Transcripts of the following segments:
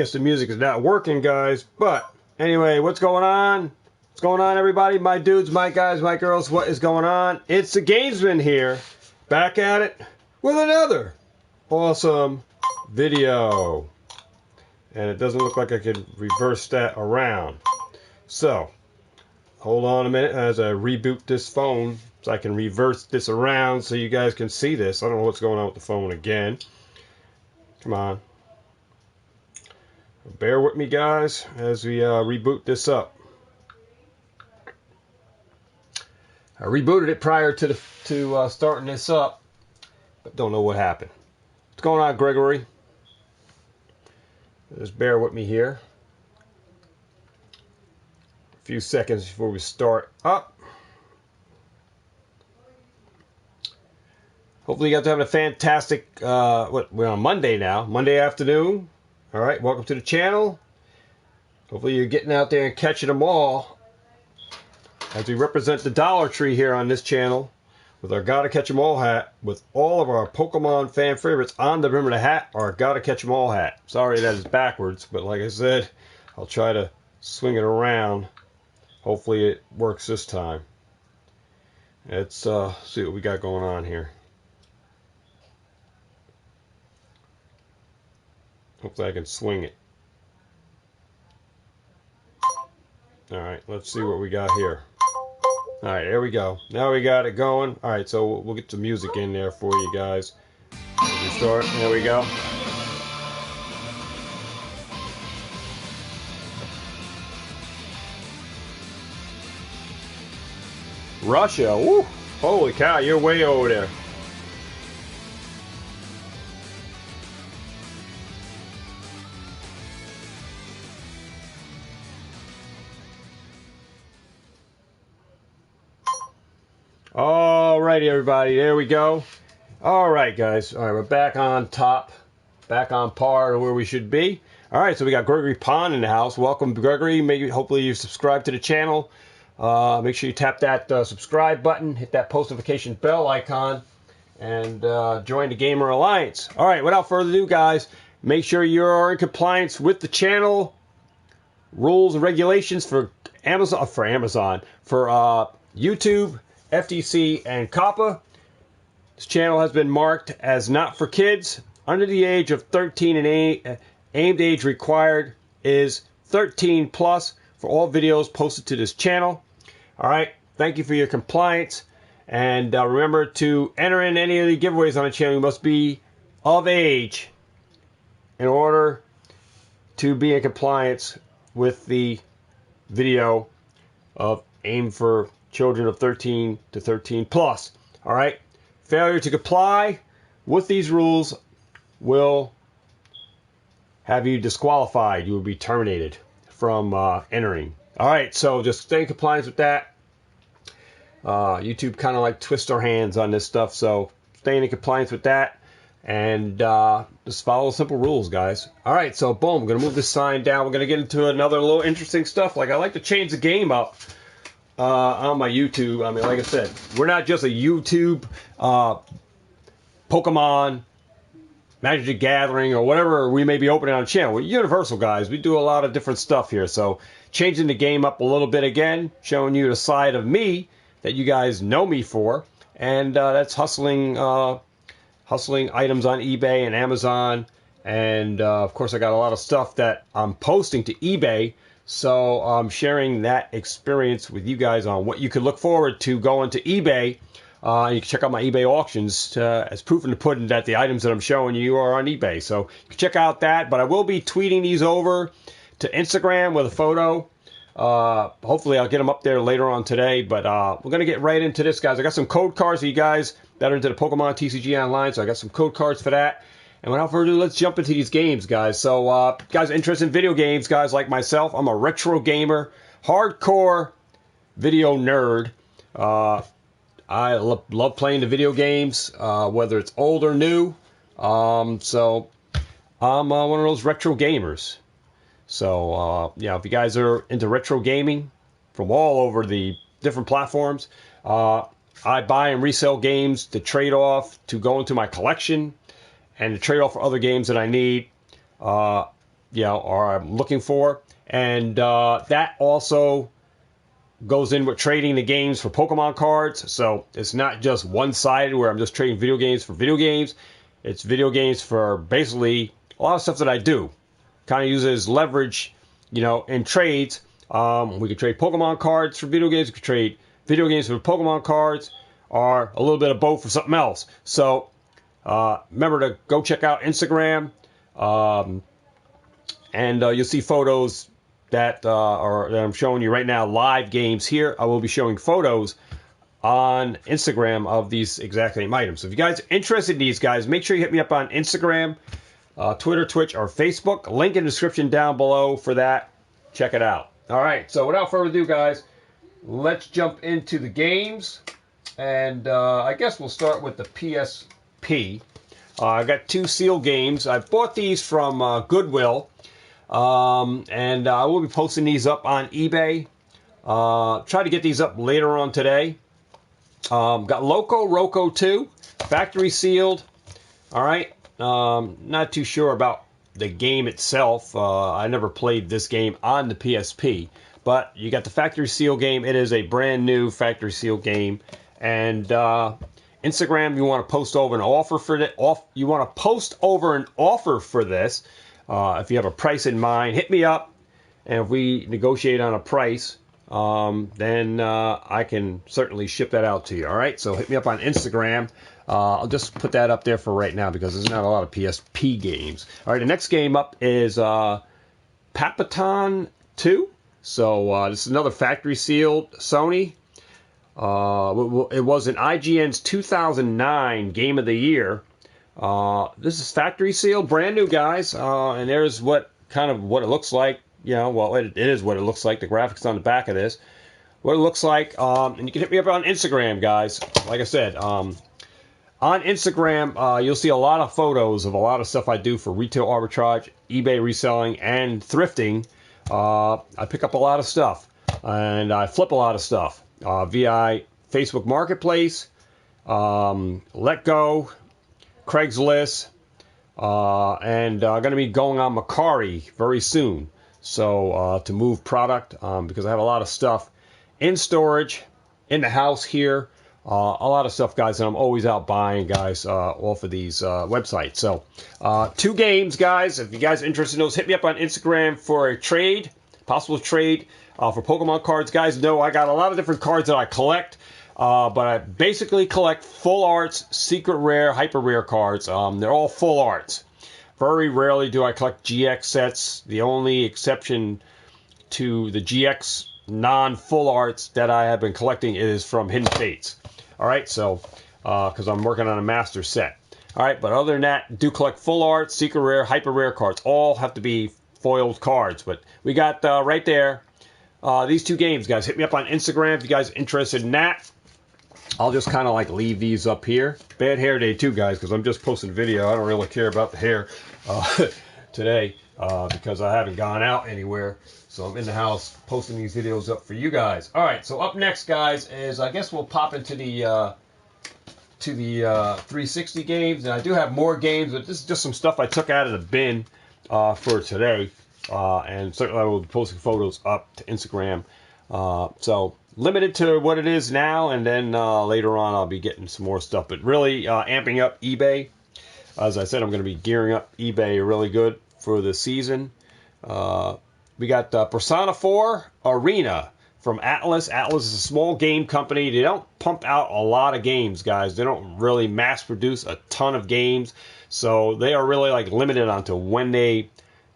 Guess the music is not working, guys. But anyway, what's going on? What's going on, everybody? My dudes, my guys, my girls, what is going on? It's the Gamesman here, back at it with another awesome video. And it doesn't look like I could reverse that around. So, hold on a minute as I reboot this phone so I can reverse this around so you guys can see this. I don't know what's going on with the phone again. Come on. Bear with me, guys, as we reboot this up. I rebooted it prior to starting this up, but don't know what happened. What's going on, Gregory? Just bear with me here. A few seconds before we start up. Hopefully you guys are having a fantastic, we're on Monday now, Monday afternoon. All right, welcome to the channel. Hopefully you're getting out there and catching them all as we represent the Dollar Tree here on this channel with our Gotta Catch 'em All hat with all of our Pokemon fan favorites on the rim of the hat, our Gotta Catch 'em All hat. Sorry that is backwards, but like I said, I'll try to swing it around. Hopefully it works this time. Let's see what we got going on here. Hopefully I can swing it. Alright, let's see what we got here. Alright, there we go. Now we got it going. Alright, so we'll get some music in there for you guys. As we start, there we go. Russia, woo! Holy cow, you're way over there. Alrighty, everybody, there we go. Alright, guys. Alright, we're back on top, back on par where we should be. Alright, so we got Gregory Pond in the house. Welcome, Gregory. Maybe, hopefully you subscribe to the channel. Make sure you tap that subscribe button, hit that post notification bell icon, and join the Gamer Alliance. Alright, without further ado, guys, make sure you're in compliance with the channel rules and regulations for Amazon, for YouTube, FTC, and COPPA. This channel has been marked as not for kids under the age of 13, and aimed age required is 13 plus for all videos posted to this channel. Alright, thank you for your compliance, and remember to enter in any of the giveaways on the channel. You must be of age in order to be in compliance with the video of aim for children of 13 to 13 plus. Alright, failure to comply with these rules will have you disqualified. You will be terminated from entering. Alright, so just stay in compliance with that. YouTube kind of like twist our hands on this stuff, so staying in compliance with that. And just follow simple rules, guys. Alright, so boom, I'm going to move this sign down. We're going to get into another little interesting stuff. Like, I like to change the game up on my YouTube. I mean, like I said, we're not just a YouTube Pokemon, Magic the Gathering, or whatever we may be opening on the channel. We're universal, guys. We do a lot of different stuff here. So, changing the game up a little bit again, showing you the side of me that you guys know me for. And that's hustling items on eBay and Amazon. And, of course, I got a lot of stuff that I'm posting to eBay. So I'm sharing that experience with you guys on what you could look forward to going to eBay. You can check out my eBay auctions as proof in the pudding that the items that I'm showing you are on eBay. So you can check out that. But I will be tweeting these over to Instagram with a photo. Hopefully I'll get them up there later on today. But we're going to get right into this, guys. I got some code cards for you guys that are into the Pokemon TCG Online. So I got some code cards for that. And without further ado, let's jump into these games, guys. So, guys interested in video games, guys like myself, I'm a retro gamer, hardcore video nerd. I love playing the video games, whether it's old or new. So, I'm one of those retro gamers. So, yeah, if you guys are into retro gaming from all over the different platforms, I buy and resell games to trade off, to go into my collection, and to trade off for other games that I need. or I'm looking for. And that also goes in with trading the games for Pokemon cards. So it's not just one-sided where I'm just trading video games for video games. It's video games for basically a lot of stuff that I do. Kind of use it as leverage, in trades. We could trade Pokemon cards for video games. We could trade video games for Pokemon cards, or a little bit of both for something else. So remember to go check out Instagram, and you'll see photos that I'm showing you right now, live games here. I will be showing photos on Instagram of these exact same items. So if you guys are interested in these guys, make sure you hit me up on Instagram, Twitter, Twitch, or Facebook. Link in the description down below for that. Check it out. All right, so without further ado, guys, let's jump into the games. And I guess we'll start with the PSP. I got 2 sealed games. I bought these from Goodwill. And I will be posting these up on eBay. Try to get these up later on today. Got Roco 2, factory sealed. All right. Not too sure about the game itself. I never played this game on the PSP, but you got the factory seal game. It is a brand new factory seal game. And Instagram, you want to post over an offer for that. You want to post over an offer for this. If you have a price in mind, hit me up, and if we negotiate on a price, then I can certainly ship that out to you. All right, so hit me up on Instagram. I'll just put that up there for right now because there's not a lot of PSP games. All right, the next game up is Papaton 2. So this is another factory sealed Sony. It was an IGN's 2009 Game of the Year. This is factory sealed, brand new, guys. And there's what it looks like. It is what it looks like. The graphics on the back of this, what it looks like. And you can hit me up on Instagram, guys. Like I said, on Instagram, you'll see a lot of photos of a lot of stuff I do for retail arbitrage, eBay reselling, and thrifting. I pick up a lot of stuff, and I flip a lot of stuff via Facebook Marketplace, Letgo, Craigslist, and I'm going to be going on Macari very soon. So to move product, because I have a lot of stuff in storage in the house here. A lot of stuff, guys, and I'm always out buying, guys, off of these websites. So 2 games, guys. If you guys are interested in those, hit me up on Instagram for a trade, possible trade for Pokemon cards. Guys, know I got a lot of different cards that I collect. But I basically collect full arts, secret rare, hyper rare cards. They're all full arts. Very rarely do I collect GX sets. The only exception to the GX non-full arts that I have been collecting is from Hidden Fates. All right, so because I'm working on a master set. All right, but other than that, do collect full arts, secret rare, hyper rare cards. All have to be foiled cards. But we got right there these 2 games, guys. Hit me up on Instagram if you guys are interested in that. I'll just kind of leave these up here. Bad hair day too, guys, because I'm just posting video. I don't really care about the hair today because I haven't gone out anywhere. So I'm in the house posting these videos up for you guys. All right, so up next, guys, is I guess we'll pop into the 360 games. And I do have more games, but this is just some stuff I took out of the bin for today. And certainly I will be posting photos up to Instagram. So limited to what it is now, and then later on I'll be getting some more stuff. But really amping up eBay. As I said, I'm going to be gearing up eBay really good for the season. We got Persona 4 Arena from Atlas. Atlas is a small game company. They don't pump out a lot of games, guys. They don't really mass produce a ton of games. So they are really limited onto when they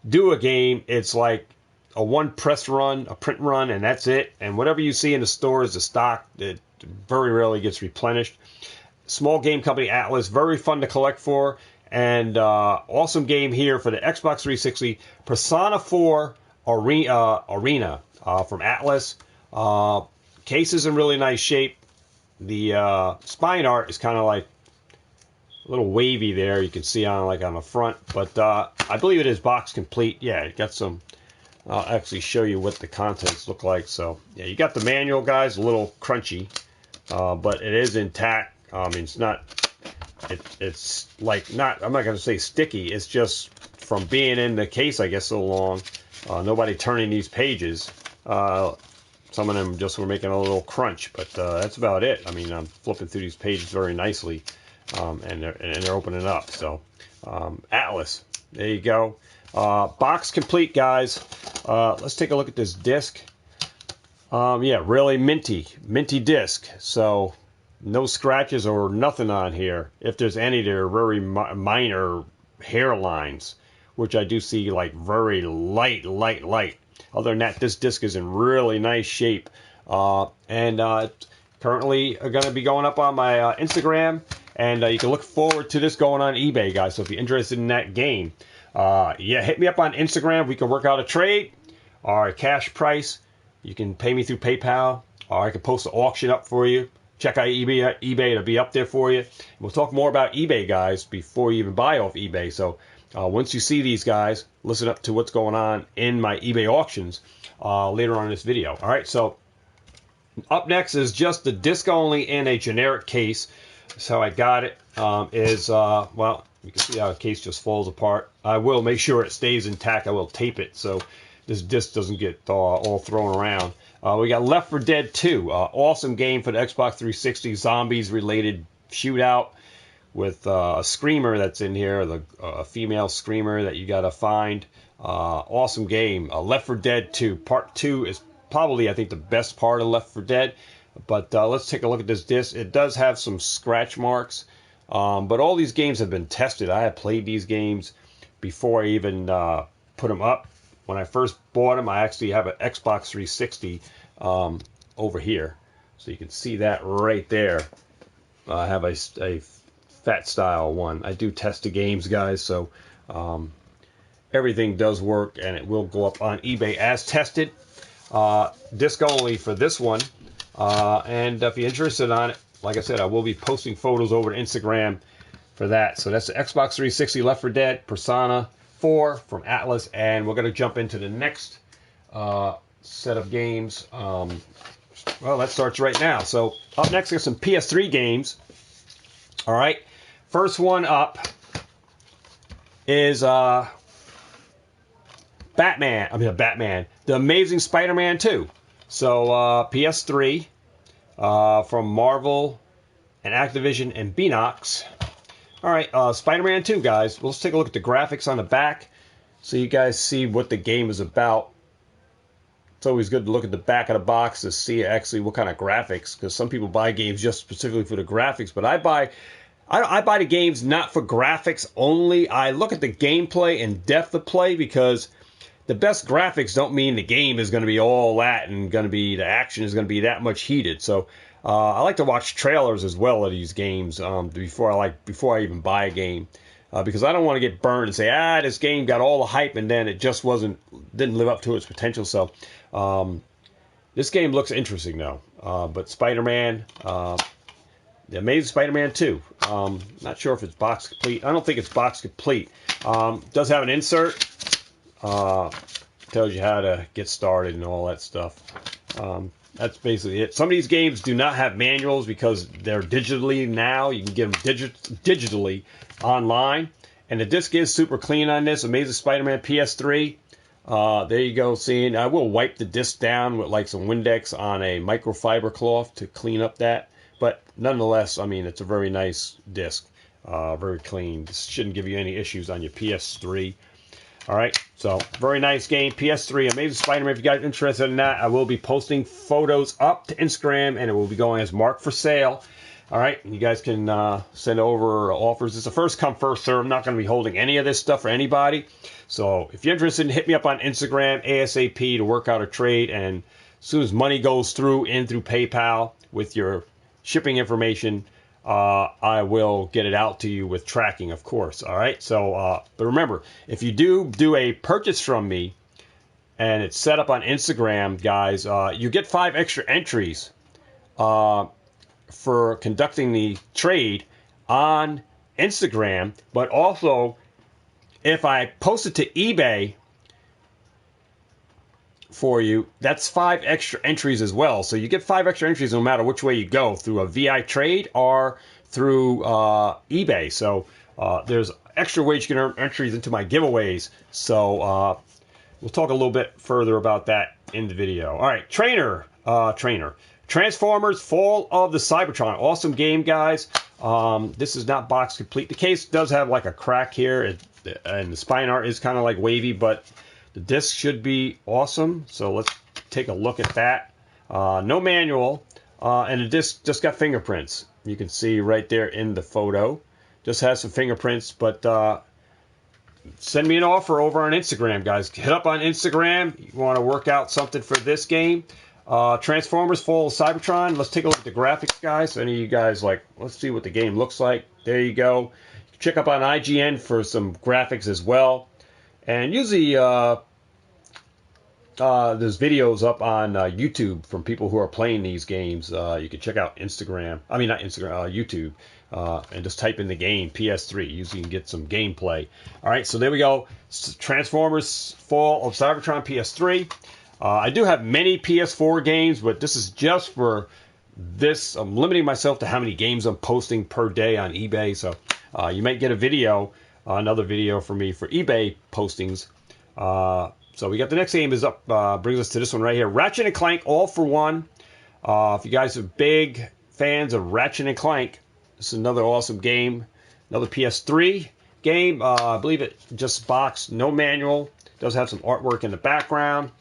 do a game. It's like a one press run, a print run, and that's it. And whatever you see in the stores, the stock, it very rarely gets replenished. Small game company Atlas, very fun to collect for. And awesome game here for the Xbox 360, Persona 4 Arena from Atlas. Case is in really nice shape. The spine art is kind of a little wavy there. You can see on the front, but I believe it is box complete. Yeah, it got some. I'll actually show you what the contents look like. So yeah, you got the manual, guys. A little crunchy, but it is intact. I mean, it's not. It's not. I'm not going to say sticky. It's just from being in the case, I guess, so long, nobody turning these pages. Some of them just were making a little crunch, but that's about it. I mean, I'm flipping through these pages very nicely, and they're opening up. So, Atlas, there you go. Box complete, guys. Let's take a look at this disc. Yeah, really minty disc. So, no scratches or nothing on here. If there's any, they're very minor hairlines, which I do see like very light. Other than that, this disc is in really nice shape. And currently going to be going up on my Instagram. And you can look forward to this going on eBay, guys. So if you're interested in that game, yeah, hit me up on Instagram. We can work out a trade or a cash price. You can pay me through PayPal, or I can post an auction up for you. Check out eBay. It'll be up there for you. We'll talk more about eBay, guys, before you even buy off eBay. So once you see these guys, listen up to what's going on in my eBay auctions later on in this video. All right, so up next is just the disc only in a generic case. That's how I got it. Well, you can see how the case just falls apart. I will make sure it stays intact. I will tape it so this disc doesn't get all thrown around. We got Left 4 Dead 2. Awesome game for the Xbox 360, zombies-related shootout with a screamer that's in here, a female screamer that you got to find. Awesome game. Left 4 Dead 2. Part 2 is probably, I think, the best part of Left 4 Dead. But let's take a look at this disc. It does have some scratch marks, but all these games have been tested. I have played these games before I even put them up. When I first bought them, I actually have an Xbox 360 over here. So you can see that right there. I have a fat style one. I do test the games, guys, so everything does work, and it will go up on eBay as tested. Disc only for this one. And if you're interested on it, like I said, I will be posting photos over to Instagram for that. So that's the Xbox 360 Left 4 Dead, Persona 4 from Atlas, and we're going to jump into the next set of games. Well, that starts right now. So up next, we got some PS3 games. All right, first one up is Batman, The Amazing Spider-Man 2. So PS3 from Marvel and Activision and Beanox. All right, Spider-Man 2, guys. Let's take a look at the graphics on the back so you guys see what the game is about. It's always good to look at the back of the box to see actually what kind of graphics, because some people buy games just specifically for the graphics, but I buy the games not for graphics only. I look at the gameplay and depth of play, because the best graphics don't mean the game is going to be all that and the action is going to be that much heated. So I like to watch trailers as well of these games before I even buy a game, because I don't want to get burned and say, this game got all the hype and then it just didn't live up to its potential. So this game looks interesting though. But Spider-Man, The Amazing Spider-Man 2. Not sure if it's box complete. I don't think it's box complete. Does have an insert. Tells you how to get started and all that stuff. That's basically it. Some of these games do not have manuals because they're digitally now. You can get them digitally online. And the disc is super clean on this. Amazing Spider-Man PS3. There you go, seeing. I will wipe the disc down with like some Windex on a microfiber cloth to clean up that. But nonetheless, I mean, it's a very nice disc. Very clean. This shouldn't give you any issues on your PS3. All right, so very nice game, PS3, Amazing Spider-Man. If you guys are interested in that, I will be posting photos up to Instagram, and it will be going as marked for sale. All right, you guys can send over offers. It's a first come, first serve. I'm not going to be holding any of this stuff for anybody. So if you're interested, hit me up on Instagram, ASAP, to work out a trade. And as soon as money goes through PayPal with your shipping information, I will get it out to you with tracking, of course. All right. So, but remember, if you do a purchase from me and it's set up on Instagram, guys, you get 5 extra entries for conducting the trade on Instagram. But also, if I post it to eBay for you, that's 5 extra entries as well. So you get 5 extra entries no matter which way you go, through a VI trade or through eBay. So there's extra ways you can earn entries into my giveaways. So we'll talk a little bit further about that in the video. All right, Trainer. Transformers Fall of the Cybertron. Awesome game, guys. This is not box complete. The case does have like a crack here, and the spine art is kind of like wavy, but the disc should be awesome. So let's take a look at that. No manual, and the disc just got fingerprints. You can see right there in the photo. Just has some fingerprints, but send me an offer over on Instagram, guys. Hit up on Instagram. You want to work out something for this game. Transformers Fall of Cybertron. Let's take a look at the graphics, guys. Any of you guys like, let's see what the game looks like. There you go. Check up on IGN for some graphics as well. And usually there's videos up on YouTube from people who are playing these games. You can check out YouTube, and just type in the game PS3. Usually you can get some gameplay. All right, so there we go. Transformers Fall of Cybertron PS3. I do have many PS4 games, but this is just for this. I'm limiting myself to how many games I'm posting per day on eBay. So you might get a video, another video for me for eBay postings. So we got the next game is up, brings us to this one right here. Ratchet & Clank All for One. If you guys are big fans of Ratchet & Clank, this is another awesome game. Another PS3 game. I believe it just boxed, no manual. Does have some artwork in the background.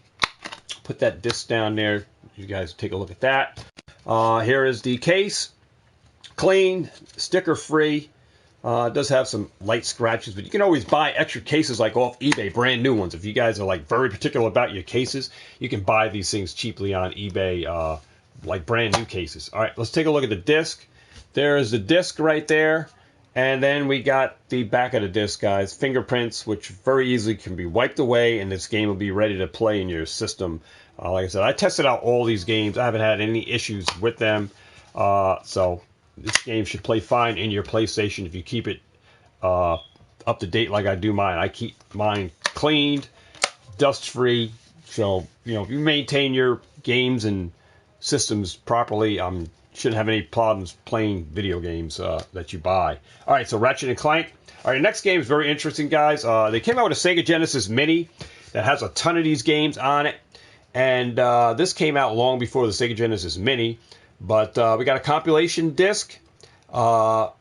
Put that disc down there. You guys take a look at that. Here is the case. Clean, sticker free. It does have some light scratches, but you can always buy extra cases like off eBay, brand new ones. If you guys are like very particular about your cases, you can buy these things cheaply on eBay, like brand new cases. All right, let's take a look at the disc. There's the disc right there. And then we got the back of the disc, guys. Fingerprints, which very easily can be wiped away, and this game will be ready to play in your system. Like I said, I tested out all these games. I haven't had any issues with them. So this game should play fine in your PlayStation if you keep it up to date like I do mine. I keep mine cleaned, dust-free. So, if you maintain your games and systems properly, shouldn't have any problems playing video games that you buy. All right, so Ratchet & Clank. All right, next game is very interesting, guys. They came out with a Sega Genesis Mini that has a ton of these games on it. And this came out long before the Sega Genesis Mini. But we got a compilation disc. Totally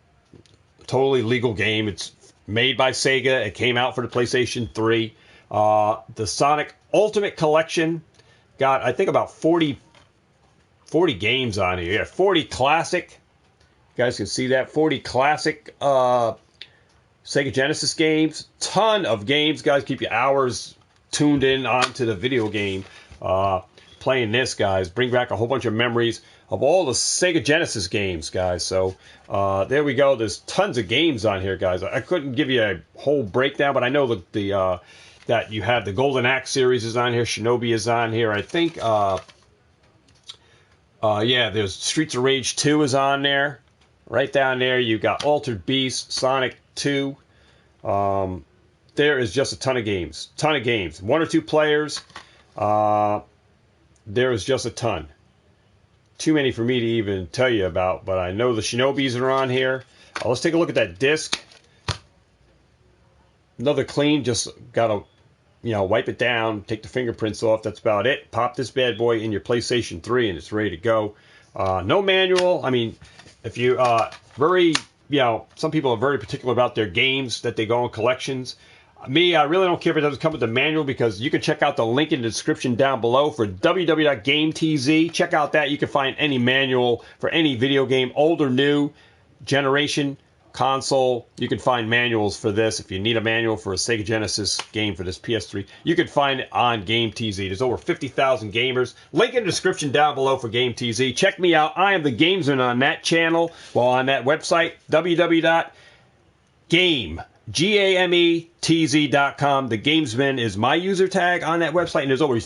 legal game. It's made by Sega. It came out for the PlayStation 3. The Sonic Ultimate Collection got, I think, about 40 games on here. Yeah, 40 classic. You guys can see that. 40 classic Sega Genesis games. Ton of games, guys. Keep your hours tuned in onto the video game. Playing this, guys. Bring back a whole bunch of memories of all the Sega Genesis games, guys. So there we go. There's tons of games on here, guys. I couldn't give you a whole breakdown, but I know that you have the Golden Axe series is on here. Shinobi is on here. I think... yeah, there's Streets of Rage 2 is on there. Right down there, you got Altered Beast, Sonic 2. There is just a ton of games. Ton of games. 1 or 2 players. There is just a ton. Too many for me to even tell you about, but I know the Shinobis are on here. Let's take a look at that disc. Another clean, just got to... wipe it down, take the fingerprints off. That's about it. Pop this bad boy in your PlayStation 3 and it's ready to go. No manual. I mean, if you some people are very particular about their games that they go in collections. Me, I really don't care if it doesn't come with the manual because you can check out the link in the description down below for www.gametz. Check out that. You can find any manual for any video game, old or new, generation, console. You can find manuals for this. If you need a manual for a Sega Genesis game for this PS3, you can find it on GameTZ. There's over 50,000 gamers. Link in the description down below for GameTZ. Check me out. I am the Gamesman on that channel. Well, on that website, GameTZ.com. The Gamesman is my user tag on that website, and there's over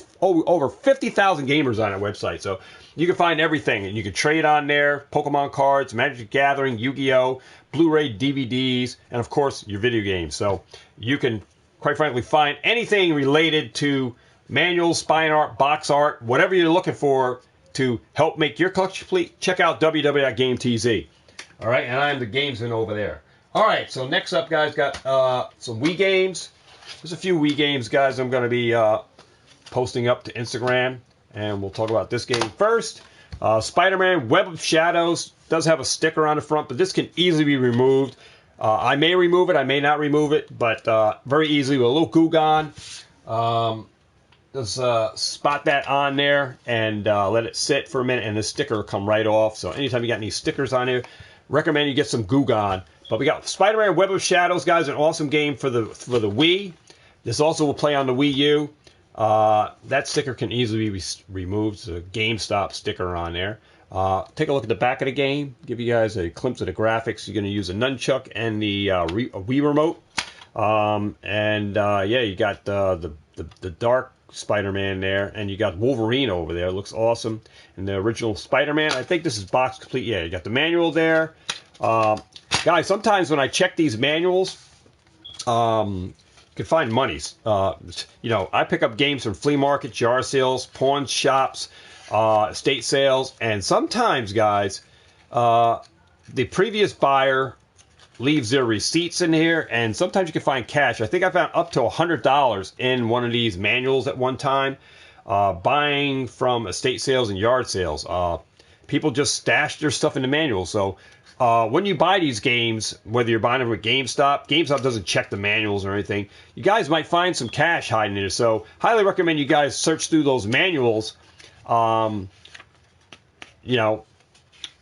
50,000 gamers on that website. So you can find everything, and you can trade on there. Pokemon cards, Magic the Gathering, Yu-Gi-Oh!, Blu-ray DVDs, and of course your video games. So you can, quite frankly, find anything related to manuals, spine art, box art, whatever you're looking for to help make your collection complete, check out www.gametz. All right, and I'm the gamesman over there. All right, so next up, guys, got some Wii games. There's a few Wii games, guys, I'm going to be posting up to Instagram, and we'll talk about this game first. Spider-Man Web of Shadows does have a sticker on the front, but this can easily be removed. I may remove it, I may not remove it, but very easily with a little Goo Gone. Just spot that on there and let it sit for a minute, and the sticker will come right off. So anytime you got any stickers on here, recommend you get some Goo Gone. But we got Spider-Man Web of Shadows, guys, an awesome game for the Wii. This also will play on the Wii U. That sticker can easily be removed. It's a GameStop sticker on there. Take a look at the back of the game. Give you guys a glimpse of the graphics. You're going to use a nunchuck and the Wii remote. Yeah, you got the dark Spider-Man there, and you got Wolverine over there. It looks awesome. And the original Spider-Man. I think this is box complete. Yeah, you got the manual there. Guys, sometimes when I check these manuals, you can find monies. I pick up games from flea markets, yard sales, pawn shops, estate sales, and sometimes, guys, the previous buyer leaves their receipts in here, and sometimes you can find cash. I think I found up to $100 in one of these manuals at one time, buying from estate sales and yard sales. People just stash their stuff in the manual. So when you buy these games, whether you're buying them at GameStop doesn't check the manuals or anything. You guys might find some cash hiding in it. So highly recommend you guys search through those manuals.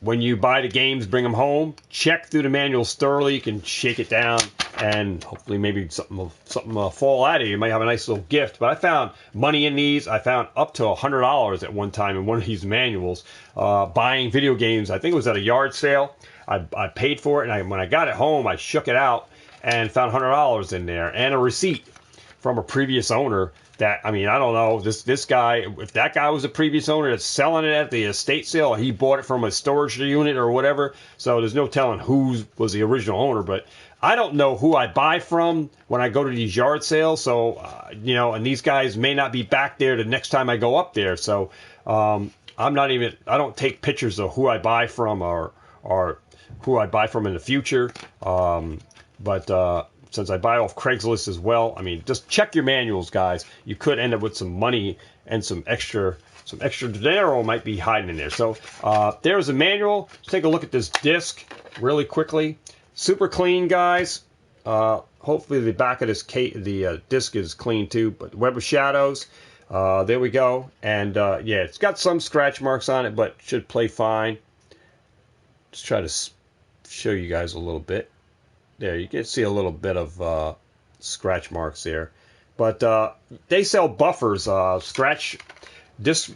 When you buy the games, bring them home, check through the manuals thoroughly. You can shake it down, and hopefully maybe something will fall out of you. You might have a nice little gift. But I found money in these. I found up to $100 at one time in one of these manuals, buying video games. I think it was at a yard sale. I paid for it, and when I got it home, I shook it out and found $100 in there, and a receipt from a previous owner. That, I don't know, this guy, if that guy was a previous owner that's selling it at the estate sale, he bought it from a storage unit or whatever, so there's no telling who was the original owner. But I don't know who I buy from when I go to these yard sales, so, and these guys may not be back there the next time I go up there, so I don't take pictures of who I buy from or who I buy from in the future, since I buy off Craigslist as well, just check your manuals, guys. You could end up with some money and some extra dinero might be hiding in there. So there's a manual. Let's take a look at this disc really quickly. Super clean, guys. Hopefully the back of this disc is clean too. But Web of Shadows, there we go. And yeah, it's got some scratch marks on it, but should play fine. Just try to show you guys a little bit. There, you can see a little bit of scratch marks there. But they sell buffers, scratch disc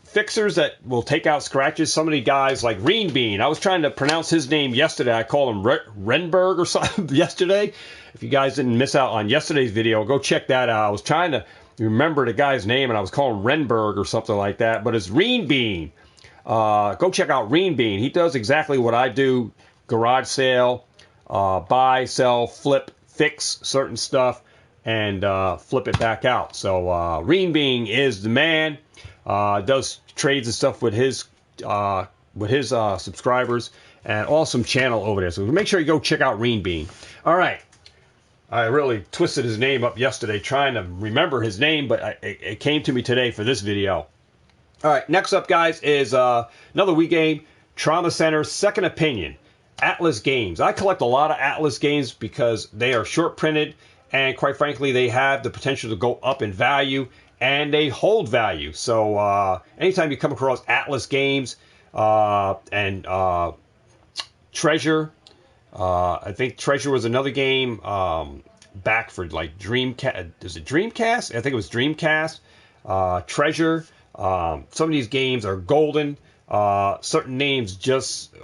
fixers that will take out scratches. Some of the guys, like Reen Bean, I was trying to pronounce his name yesterday. I called him Renberg or something yesterday. If you guys didn't miss out on yesterday's video, go check that out. I was trying to remember the guy's name, and I was calling him Renberg or something like that. But it's Reen Bean. Go check out Reen Bean. He does exactly what I do. Garage sale, buy, sell, flip, fix certain stuff, and flip it back out. So Reen Bean is the man. Does trades and stuff with his subscribers, and awesome channel over there. So make sure you go check out Reen Bean. All right. I really twisted his name up yesterday trying to remember his name, but it came to me today for this video. All right, next up, guys, is another Wii game, Trauma Center Second Opinion. Atlas games. I collect a lot of Atlas games because they are short printed, and quite frankly, they have the potential to go up in value, and they hold value. So anytime you come across Atlas games and Treasure, I think Treasure was another game back for like Dreamcast. Is it Dreamcast? I think it was Dreamcast. Treasure. Some of these games are golden. Certain names just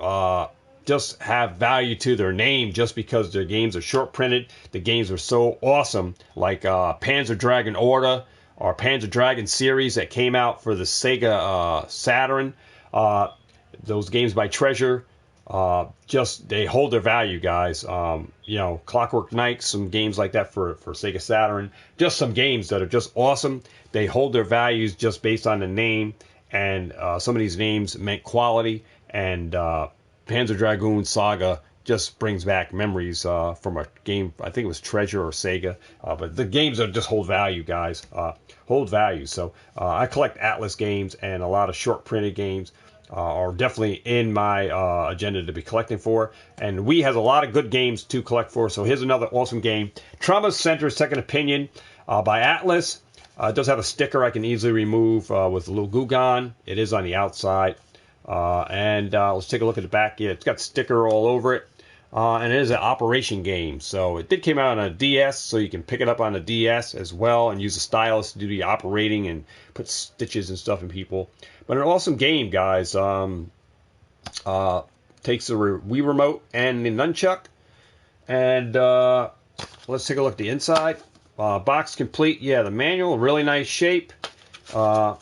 have value to their name just because their games are short printed. The games are so awesome, like Panzer Dragon Orta or Panzer Dragon series that came out for the Sega Saturn. Those games by Treasure just they hold their value, guys. You know, Clockwork Knight, some games like that for Sega Saturn, just some games that are just awesome. They hold their values just based on the name, and some of these names meant quality. And Panzer Dragoon Saga just brings back memories from a game. I think it was Treasure or Sega, but the games are just hold value, guys. Hold value. So I collect Atlas games, and a lot of short printed games are definitely in my agenda to be collecting for. And Wii has a lot of good games to collect for. So here's another awesome game, Trauma Center Second Opinion by Atlas. It does have a sticker I can easily remove with a little glue gun. It is on the outside. And let's take a look at the back. Yeah, it's got sticker all over it. And it is an operation game. So it did came out on a DS, so you can pick it up on a DS as well and use a stylus to do the operating and put stitches and stuff in people. But an awesome game, guys. Takes the Wii remote and the nunchuck. And let's take a look at the inside. Box complete. Yeah, the manual, really nice shape. Like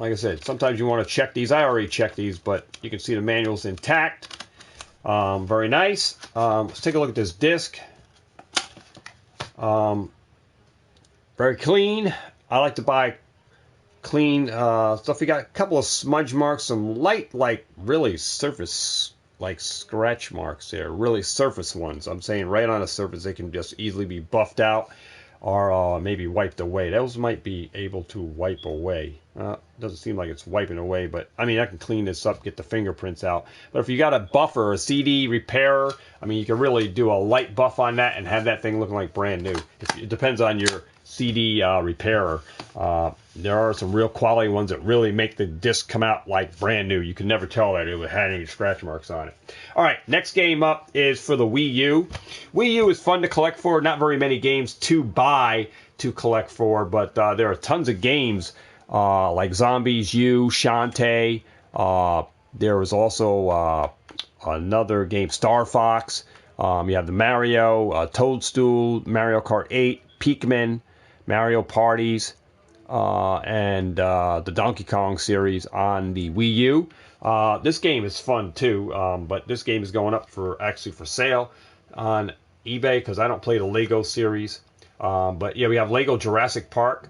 I said, sometimes you want to check these. I already checked these, but you can see the manual's intact. Very nice. Let's take a look at this disc. Very clean. I like to buy clean stuff. You got a couple of smudge marks, some light, like really surface, like scratch marks there. Really surface ones. I'm saying right on the surface, they can just easily be buffed out or maybe wiped away. Those might be able to wipe away. Doesn't seem like it's wiping away, but I mean, I can clean this up, get the fingerprints out. But if you got a buffer, a CD repairer, I mean, you can really do a light buff on that and have that thing looking like brand new. It depends on your CD repairer. There are some real quality ones that really make the disc come out like brand new. You can never tell that it had any scratch marks on it. All right, next game up is for the Wii U. Wii U is fun to collect for. Not very many games to buy to collect for, but there are tons of games like Zombies U, Shantae. There was also another game, Star Fox. You have the Mario, Toadstool, Mario Kart 8, Pikmin, Mario Parties, and the Donkey Kong series on the Wii U. This game is fun too, but this game is going up for sale on eBay because I don't play the Lego series. But yeah, we have Lego Jurassic Park.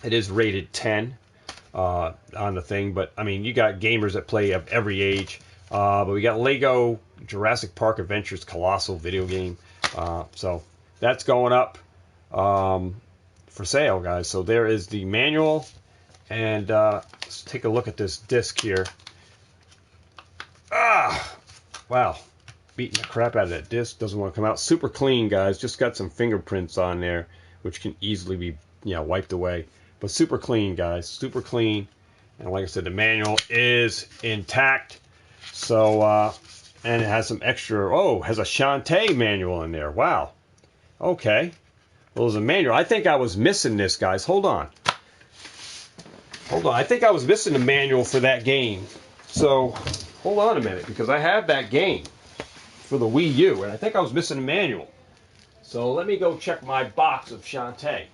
It is rated 10 on the thing, but I mean, you got gamers that play of every age. But we got Lego Jurassic Park Adventures Colossal video game. So that's going up for sale, guys. So there is the manual, and let's take a look at this disc here. Wow, beating the crap out of that disc. Doesn't want to come out. Super clean, guys. Just got some fingerprints on there, which can easily be wiped away. But super clean, guys. Super clean. And like I said, the manual is intact. So and it has some extra. Oh, has a Shantae manual in there. Wow. Okay. Well, there's a manual. I think I was missing this, guys. Hold on. I think I was missing the manual for that game. So hold on a minute, because I have that game for the Wii U, and I think I was missing a manual. So let me go check my box of Shantae,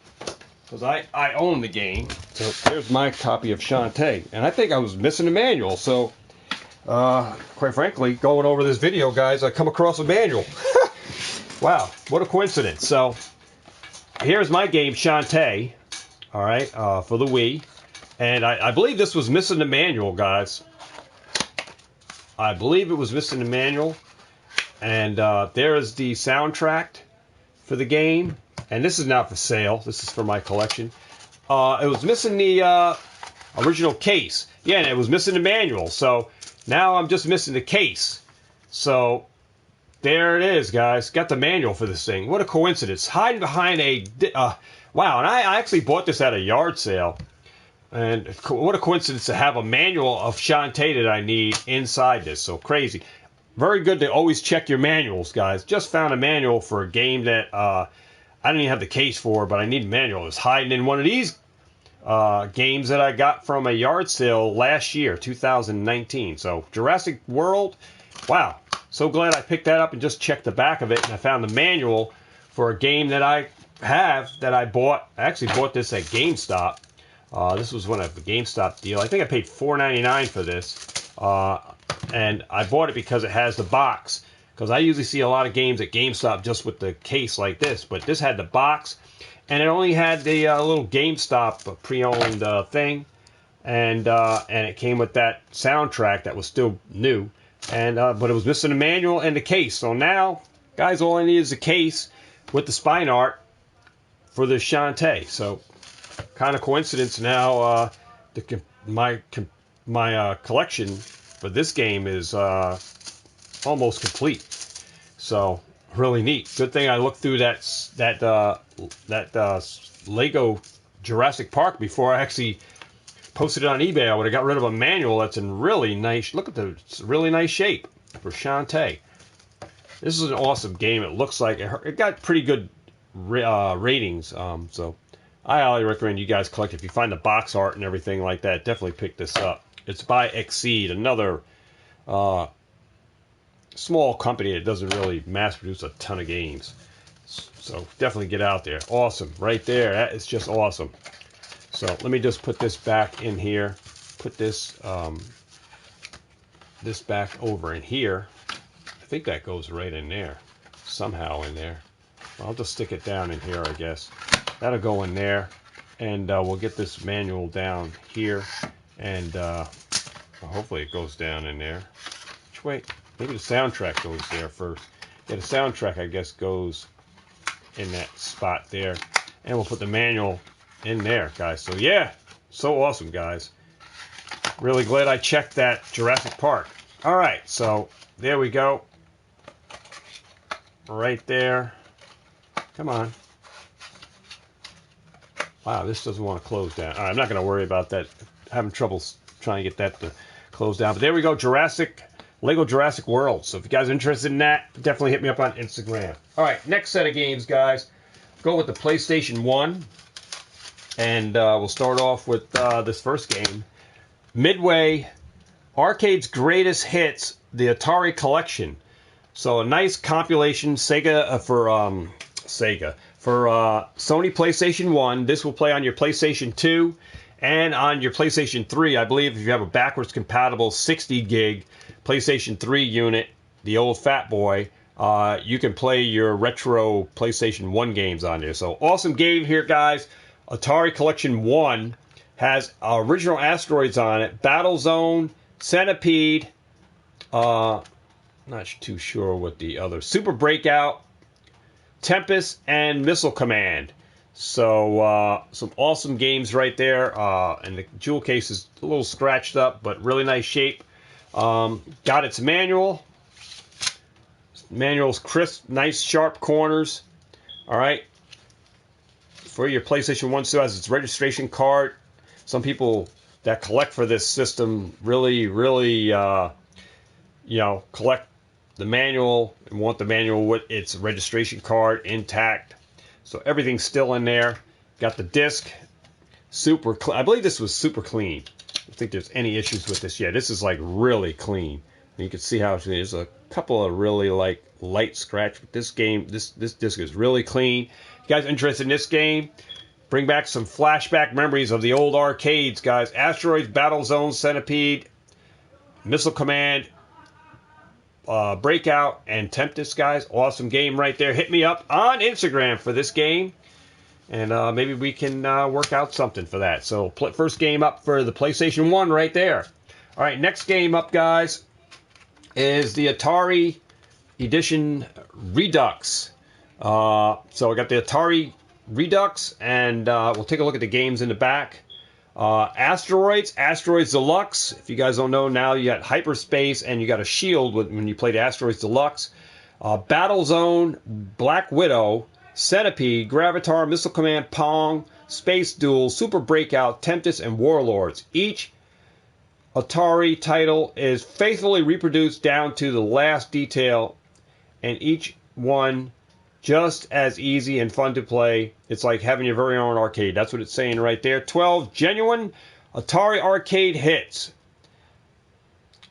because I own the game. So there's my copy of Shantae, and I think I was missing a manual. So quite frankly, going over this video, guys, I come across a manual. Wow, what a coincidence. So here's my game, Shantae, all right, for the Wii. And I believe this was missing the manual, guys. I believe it was missing the manual. And there is the soundtrack for the game. And this is not for sale. This is for my collection. It was missing the original case. Yeah, and it was missing the manual. So now I'm just missing the case. So there it is, guys. Got the manual for this thing. What a coincidence. Hiding behind a... wow, and I actually bought this at a yard sale. And what a coincidence to have a manual of Shantae that I need inside this. So crazy. Very good to always check your manuals, guys. Just found a manual for a game that I didn't even have the case for, but I need a manual. It was hiding in one of these games that I got from a yard sale last year, 2019. So Jurassic World, wow. So glad I picked that up and just checked the back of it, and I found the manual for a game that I have that I bought. I actually bought this at GameStop. This was one of the GameStop deal. I think I paid $4.99 for this. And I bought it because it has the box. Because I usually see a lot of games at GameStop just with the case like this, but this had the box, and it only had the little GameStop pre-owned thing, and it came with that soundtrack that was still new, and but it was missing the manual and the case. So now, guys, all I need is a case with the spine art for the Shantae. So, kind of coincidence now. My collection for this game is almost complete. So really neat. Good thing I looked through that Lego Jurassic Park before I actually posted it on eBay. I would have got rid of a manual that's in really nice. Look at it's really nice shape for Shantae. This is an awesome game. It looks like it got pretty good ratings. So I highly recommend you guys collect it. If you find the box art and everything like that, definitely pick this up. It's by Exceed, another small company that doesn't really mass produce a ton of games. So definitely get out there. Awesome. Right there. That is just awesome. So let me just put this back in here. Put this this back over in here. I think that goes right in there. Somehow in there. I'll just stick it down in here, I guess. That'll go in there. And we'll get this manual down here. And hopefully it goes down in there. Wait. Maybe the soundtrack goes there first. Yeah, the soundtrack, I guess, goes in that spot there. And we'll put the manual in there, guys. So, yeah, so awesome, guys. Really glad I checked that Jurassic Park. All right, so there we go. Right there. Come on. Wow, this doesn't want to close down. All right, I'm not going to worry about that. Having trouble trying to get that to close down. But there we go, Lego Jurassic World. So if you guys are interested in that, definitely hit me up on Instagram. All right, next set of games, guys. Go with the PlayStation 1. And we'll start off with this first game. Midway, Arcade's Greatest Hits, the Atari Collection. So a nice compilation, for Sony PlayStation 1. This will play on your PlayStation 2 and on your PlayStation 3. I believe if you have a backwards compatible 60 gig PlayStation 3 unit, the old Fat Boy, you can play your retro PlayStation 1 games on there. So awesome game here, guys. Atari Collection 1 has original asteroids on it. Battle Zone, Centipede, not too sure what the other. Super Breakout, Tempest, and Missile Command. So some awesome games right there. And the jewel case is a little scratched up, but really nice shape. Got its manual. Manual's crisp, nice sharp corners. All right. For your PlayStation 1 still has its registration card. Some people that collect for this system really collect the manual and want the manual with its registration card intact. So everything's still in there. Got the disc. I believe this was super clean. I don't think there's any issues with this yet. This is like really clean. And you can see how there's a couple of really like light scratch. But this game, this disc is really clean. If you guys are interested in this game, bring back some flashback memories of the old arcades, guys. Asteroids, Battle Zone, Centipede, Missile Command, Breakout, and Tempest, guys. Awesome game right there. Hit me up on Instagram for this game, and maybe we can work out something for that. So first game up for the PlayStation 1 right there. All right, next game up, guys, is the Atari Edition Redux. So I got the Atari Redux, and we'll take a look at the games in the back. Asteroids Deluxe. If you guys don't know, now you got Hyperspace and you got a shield when you played Asteroids Deluxe. Battle Zone, Black Widow, Centipede, Gravitar, Missile Command, Pong, Space Duel, Super Breakout, Tempest, and Warlords. Each Atari title is faithfully reproduced down to the last detail, and each one just as easy and fun to play. It's like having your very own arcade. That's what it's saying right there. 12 genuine Atari arcade hits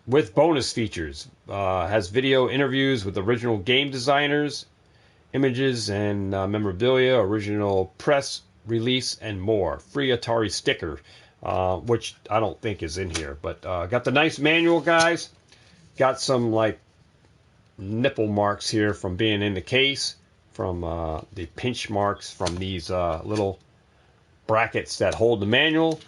with bonus features. Has video interviews with original game designers, images and memorabilia, original press release, and more. Free Atari sticker. which I don't think is in here. But got the nice manual, guys. Got some like nipple marks here from being in the case, from the pinch marks from these little brackets that hold the manual.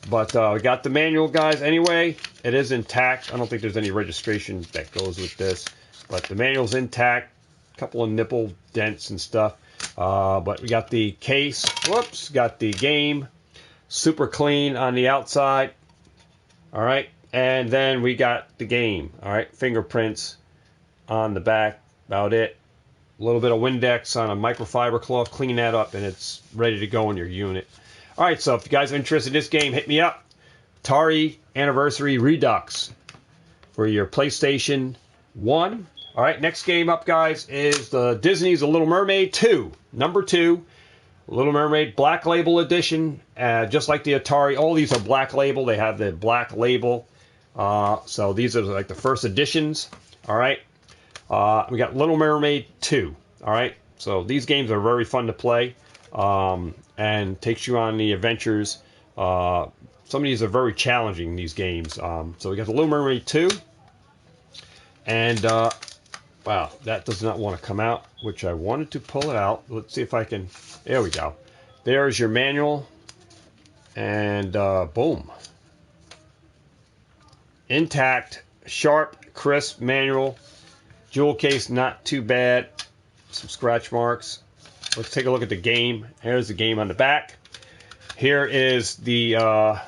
But we got the manual, guys. Anyway, it is intact. I don't think there's any registration that goes with this, but the manual's intact. A couple of nipple dents and stuff. But we got the case. Whoops, got the game. Super clean on the outside. All right, and then we got the game. All right, fingerprints on the back. About it. A little bit of Windex on a microfiber cloth. Clean that up, and it's ready to go in your unit. All right, so if you guys are interested in this game, hit me up. Atari Anniversary Redux for your PlayStation 1. All right, next game up, guys, is the Disney's The Little Mermaid 2. Number 2, Little Mermaid Black Label Edition. Just like the Atari, all these are Black Label. They have the Black Label. So these are like the first editions. All right. We got Little Mermaid 2. All right. So these games are very fun to play. And takes you on the adventures. Some of these are very challenging, these games. So we got the Little Mermaid 2. And, wow, that does not want to come out, which I wanted to pull it out. Let's see if I can. There we go. There's your manual. And, boom. Intact, sharp, crisp manual. Jewel case, not too bad. Some scratch marks. Let's take a look at the game. Here's the game on the back. Here is the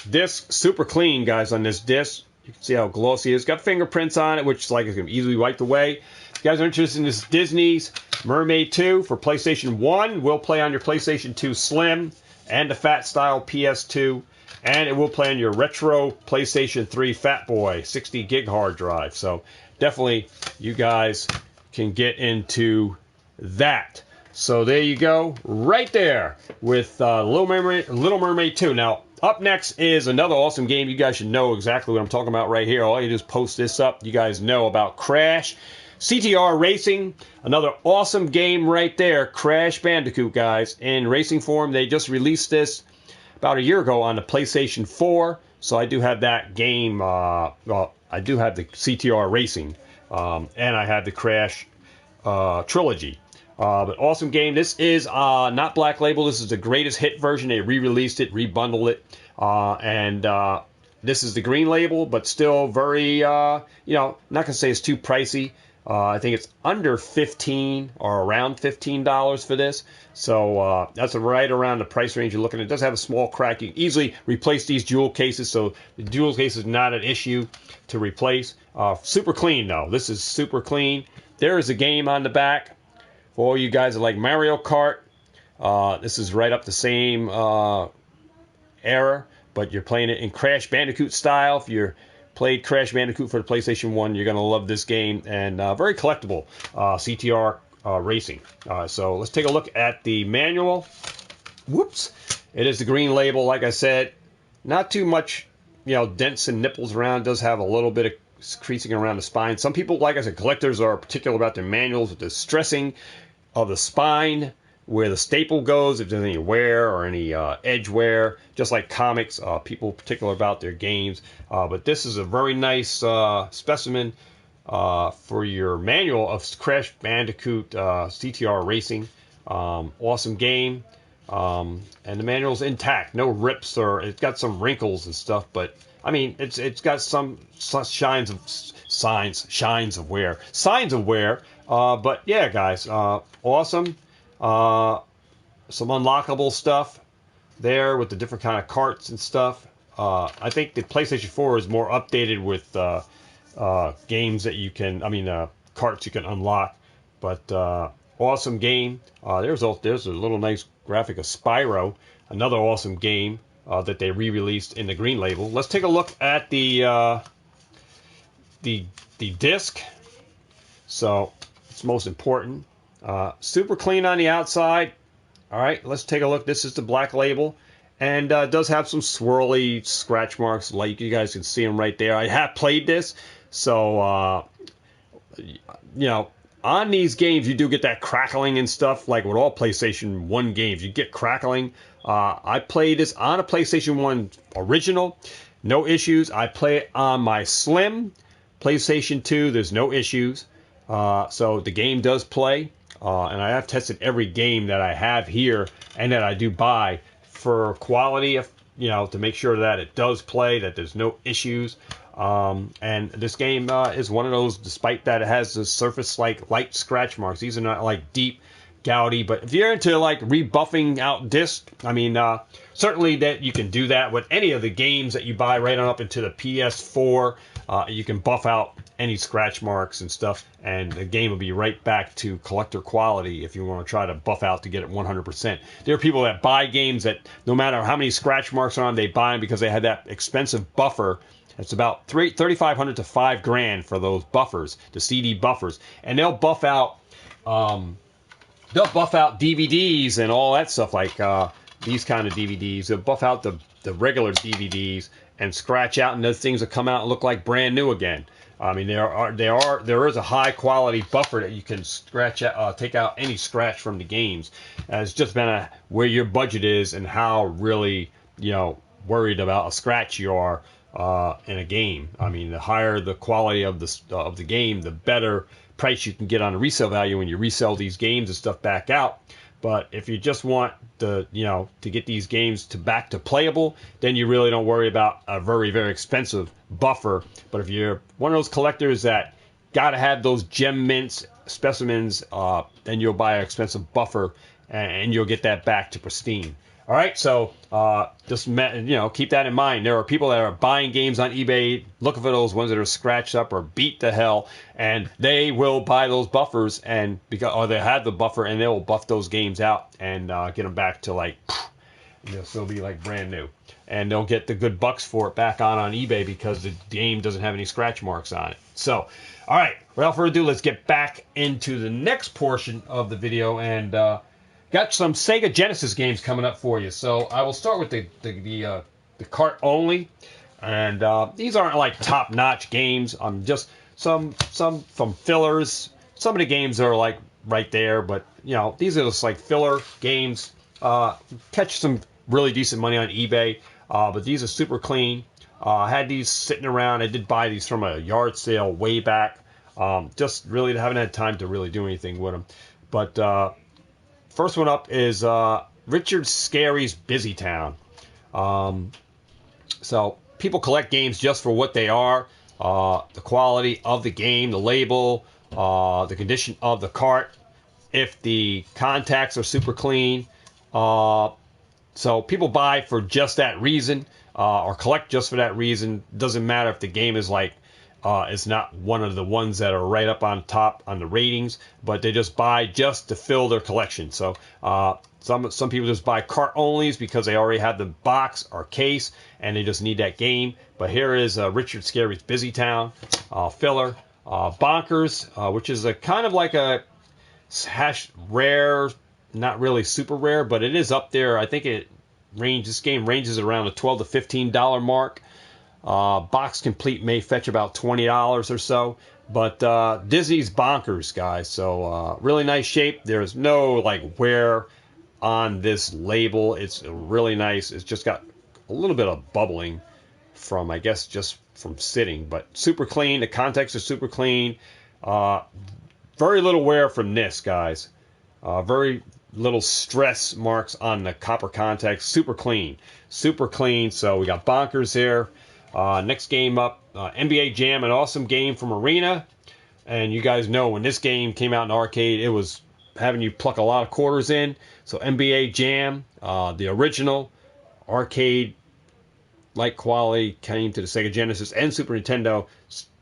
disc. Super clean, guys, on this disc. You can see how glossy it is. Got fingerprints on it, which is like it can be easily wiped away. If you guys are interested in this Disney's Mermaid 2 for PlayStation 1, will play on your PlayStation 2 Slim and the Fat Style PS2. And it will play on your retro PlayStation 3 Fat Boy 60 gig hard drive. So definitely you guys can get into that. So there you go, right there with Little Mermaid 2. Now, up next is another awesome game. You guys should know exactly what I'm talking about right here. All you do is post this up. You guys know about Crash CTR Racing. Another awesome game right there. Crash Bandicoot, guys, in racing form. They just released this about a year ago on the PlayStation 4. So I do have that game. Well, I do have the CTR Racing. And I have the Crash trilogy. But awesome game. This is not Black Label. This is the greatest hit version. They re-released it, rebundled it. And this is the green label, but still very, not going to say it's too pricey. I think it's under $15 or around $15 for this. So that's right around the price range you're looking at. It does have a small crack. You can easily replace these jewel cases, so the jewel case is not an issue to replace. Super clean, though. This is super clean. There is a game on the back for all you guys that like Mario Kart. This is right up the same era, but you're playing it in Crash Bandicoot style. If you're played Crash Bandicoot for the PlayStation 1, you're going to love this game, and very collectible CTR Racing. So let's take a look at the manual. Whoops. It is the green label, like I said. Not too much, dents and nipples around. It does have a little bit of creasing around the spine. Some people, like I said, collectors are particular about their manuals with the stressing of the spine, where the staple goes, if there's any wear or any edge wear, just like comics, people particular about their games. But this is a very nice specimen for your manual of Crash Bandicoot CTR Racing. Awesome game. And the manual's intact. No rips, or it's got some wrinkles and stuff, but I mean, it's got some signs of wear. But yeah, guys, awesome. Some unlockable stuff there with the different kind of carts and stuff. I think the PlayStation 4 is more updated with games that you can, carts you can unlock. But awesome game. There's a little nice graphic of Spyro, another awesome game that they re-released in the green label. Let's take a look at the disc. So it's most important. Super clean on the outside. All right, let's take a look. This is the black label, and does have some swirly scratch marks, like you guys can see them right there. I have played this, so on these games, you do get that crackling and stuff, like with all PlayStation 1 games. You get crackling. I played this on a PlayStation 1 original. No issues. I play it on my Slim PlayStation 2. There's no issues. So the game does play. And I have tested every game that I have here and that I do buy for quality, to make sure that it does play, that there's no issues. And this game is one of those, despite that it has the surface like light scratch marks. These are not like deep, gouty, but if you're into like rebuffing out discs, I mean, certainly that you can do that with any of the games that you buy right on up into the PS4. You can buff out any scratch marks and stuff, and the game will be right back to collector quality if you want to try to buff out to get it 100%. There are people that buy games that no matter how many scratch marks are on, they buy them because they had that expensive buffer. It's about $3,500 to $5,000 for those buffers, the CD buffers, and they'll buff out DVDs and all that stuff, like these kind of DVDs. They'll buff out the regular DVDs and scratch out, and those things will come out and look like brand new again. I mean, there is a high quality buffer that you can scratch out, take out any scratch from the games. It's just been where your budget is and how really worried about a scratch you are in a game. I mean, the higher the quality of the game, the better price you can get on a resale value when you resell these games and stuff back out. But if you just want to get these games back to playable, then you really don't worry about a very, very expensive buffer. But if you're one of those collectors that got to have those gem mints specimens, then you'll buy an expensive buffer and you'll get that back to pristine. All right, so just keep that in mind. There are people that are buying games on eBay, looking for those ones that are scratched up or beat to hell, and they will buy those buffers or they have the buffer and they will buff those games out and get them back to like they'll still be like brand new, and they'll get the good bucks for it back on eBay because the game doesn't have any scratch marks on it. So, all right, without further ado, let's get back into the next portion of the video and. Got some Sega Genesis games coming up for you. So I will start with the cart only, and these aren't like top-notch games. Just some from fillers. Some of the games are like right there, but these are just like filler games. Catch some really decent money on eBay, but these are super clean. I had these sitting around. I did buy these from a yard sale way back. Just really haven't had time to really do anything with them, but. First one up is Richard Scarry's Busy Town. So people collect games just for what they are, the quality of the game, the label, the condition of the cart, if the contacts are super clean. So people buy for just that reason or collect just for that reason. Doesn't matter if the game is like it's not one of the ones that are right up on top on the ratings, but they just buy just to fill their collection. So some people just buy cart onlys because they already have the box or case and they just need that game. But here is Richard Scarry's Busy Town filler, Bonkers, which is a kind of like a hash rare, not really super rare, but it is up there. I think this game ranges around the $12 to $15 mark. Box complete may fetch about $20 or so, but Disney's Bonkers, guys. So really nice shape. There's no like wear on this label. It's really nice. It's just got a little bit of bubbling from, I guess, just from sitting, but super clean. The contacts are super clean. Very little wear from this, guys. Very little stress marks on the copper contacts. Super clean. Super clean. So we got Bonkers here. Next game up, NBA Jam, an awesome game from Arena. And you guys know when this game came out in arcade, it was having you pluck a lot of quarters in. So NBA Jam, the original arcade like quality, came to the Sega Genesis and Super Nintendo.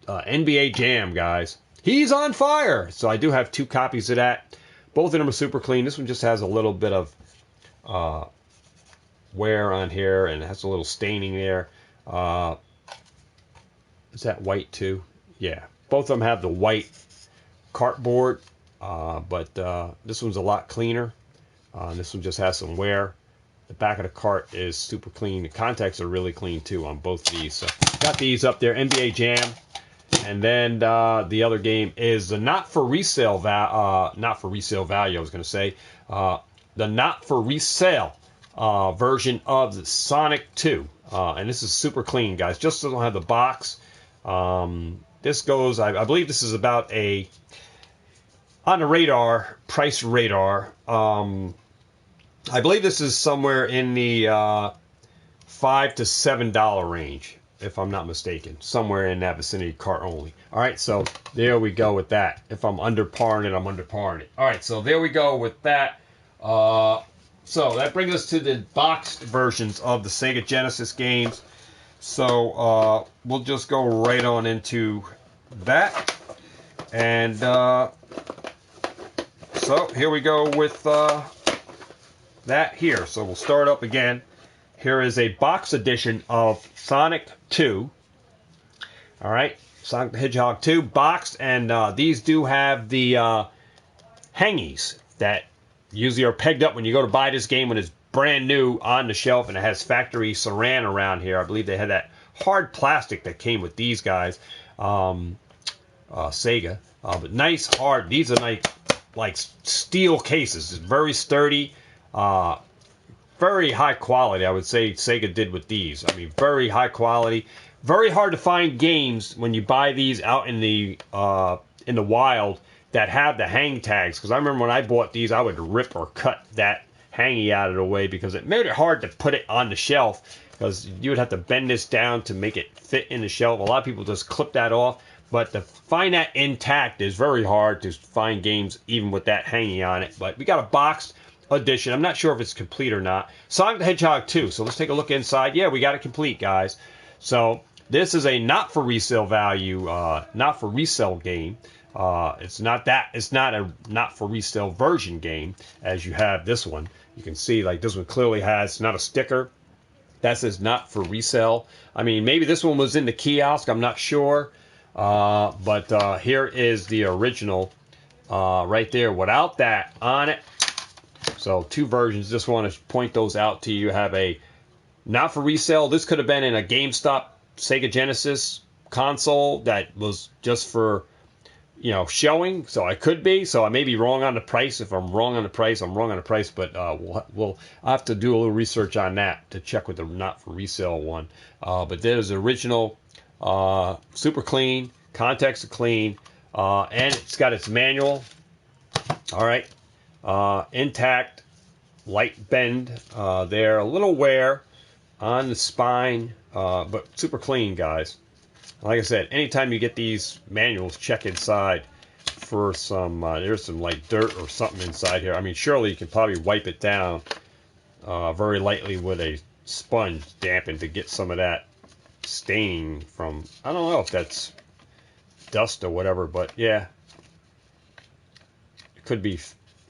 NBA Jam, guys. He's on fire! So I do have 2 copies of that. Both of them are super clean. This one just has a little bit of wear on here and it has a little staining there. Is that white too? Yeah. Both of them have the white cardboard, but this one's a lot cleaner. This one just has some wear. The back of the cart is super clean. The contacts are really clean too on both of these. So got these up there. NBA Jam. And then the other game is the not for resale value. I was going to say the not for resale version of the Sonic 2, and this is super clean, guys. Just doesn't have the box. This goes. I believe this is about a on the radar price radar. I believe this is somewhere in the $5 to $7 range, if I'm not mistaken. Somewhere in that vicinity, cart only. All right, so there we go with that. If I'm underparing it, I'm underparing it. All right, so there we go with that. So that brings us to the boxed versions of the Sega Genesis games. So we'll just go right on into that. And so here we go with that here. So we'll start up again. Here is a box edition of Sonic 2. All right, Sonic the Hedgehog 2 boxed, and these do have the hangies that usually are pegged up when you go to buy this game when it's brand new on the shelf, and it has factory saran around here. I believe they had that hard plastic that came with these guys, Sega, but nice hard. These are like steel cases. It's very sturdy. Very high quality, I would say Sega did with these. I mean, very high quality. Very hard to find games when you buy these out in the wild that have the hang tags. Because I remember when I bought these, I would rip or cut that hangy out of the way because it made it hard to put it on the shelf. Because you would have to bend this down to make it fit in the shelf. A lot of people just clip that off. But to find that intact is very hard to find games even with that hanging on it. But we got a boxed edition. I'm not sure if it's complete or not. Sonic the Hedgehog 2. So let's take a look inside. Yeah, we got it complete, guys. So this is a not for resale value, not for resale game. It's not a not for resale version game as you have this one. You can see like this one clearly has not a sticker that says not for resale. I mean, maybe this one was in the kiosk. I'm not sure. But here is the original right there without that on it. So two versions. Just want to point those out to you. You have a not for resale. This could have been in a GameStop Sega Genesis console that was just for, showing. So I could be. So I may be wrong on the price. If I'm wrong on the price, I'm wrong on the price. But I'll have to do a little research on that to check with the not for resale one. But there's the original, super clean, context clean, and it's got its manual. All right. Intact, light bend there, a little wear on the spine, but super clean, guys. Like I said, anytime you get these manuals, check inside for some, there's some like dirt or something inside here. I mean, surely you can probably wipe it down very lightly with a sponge dampened to get some of that staining from, I don't know if that's dust or whatever, but yeah, it could be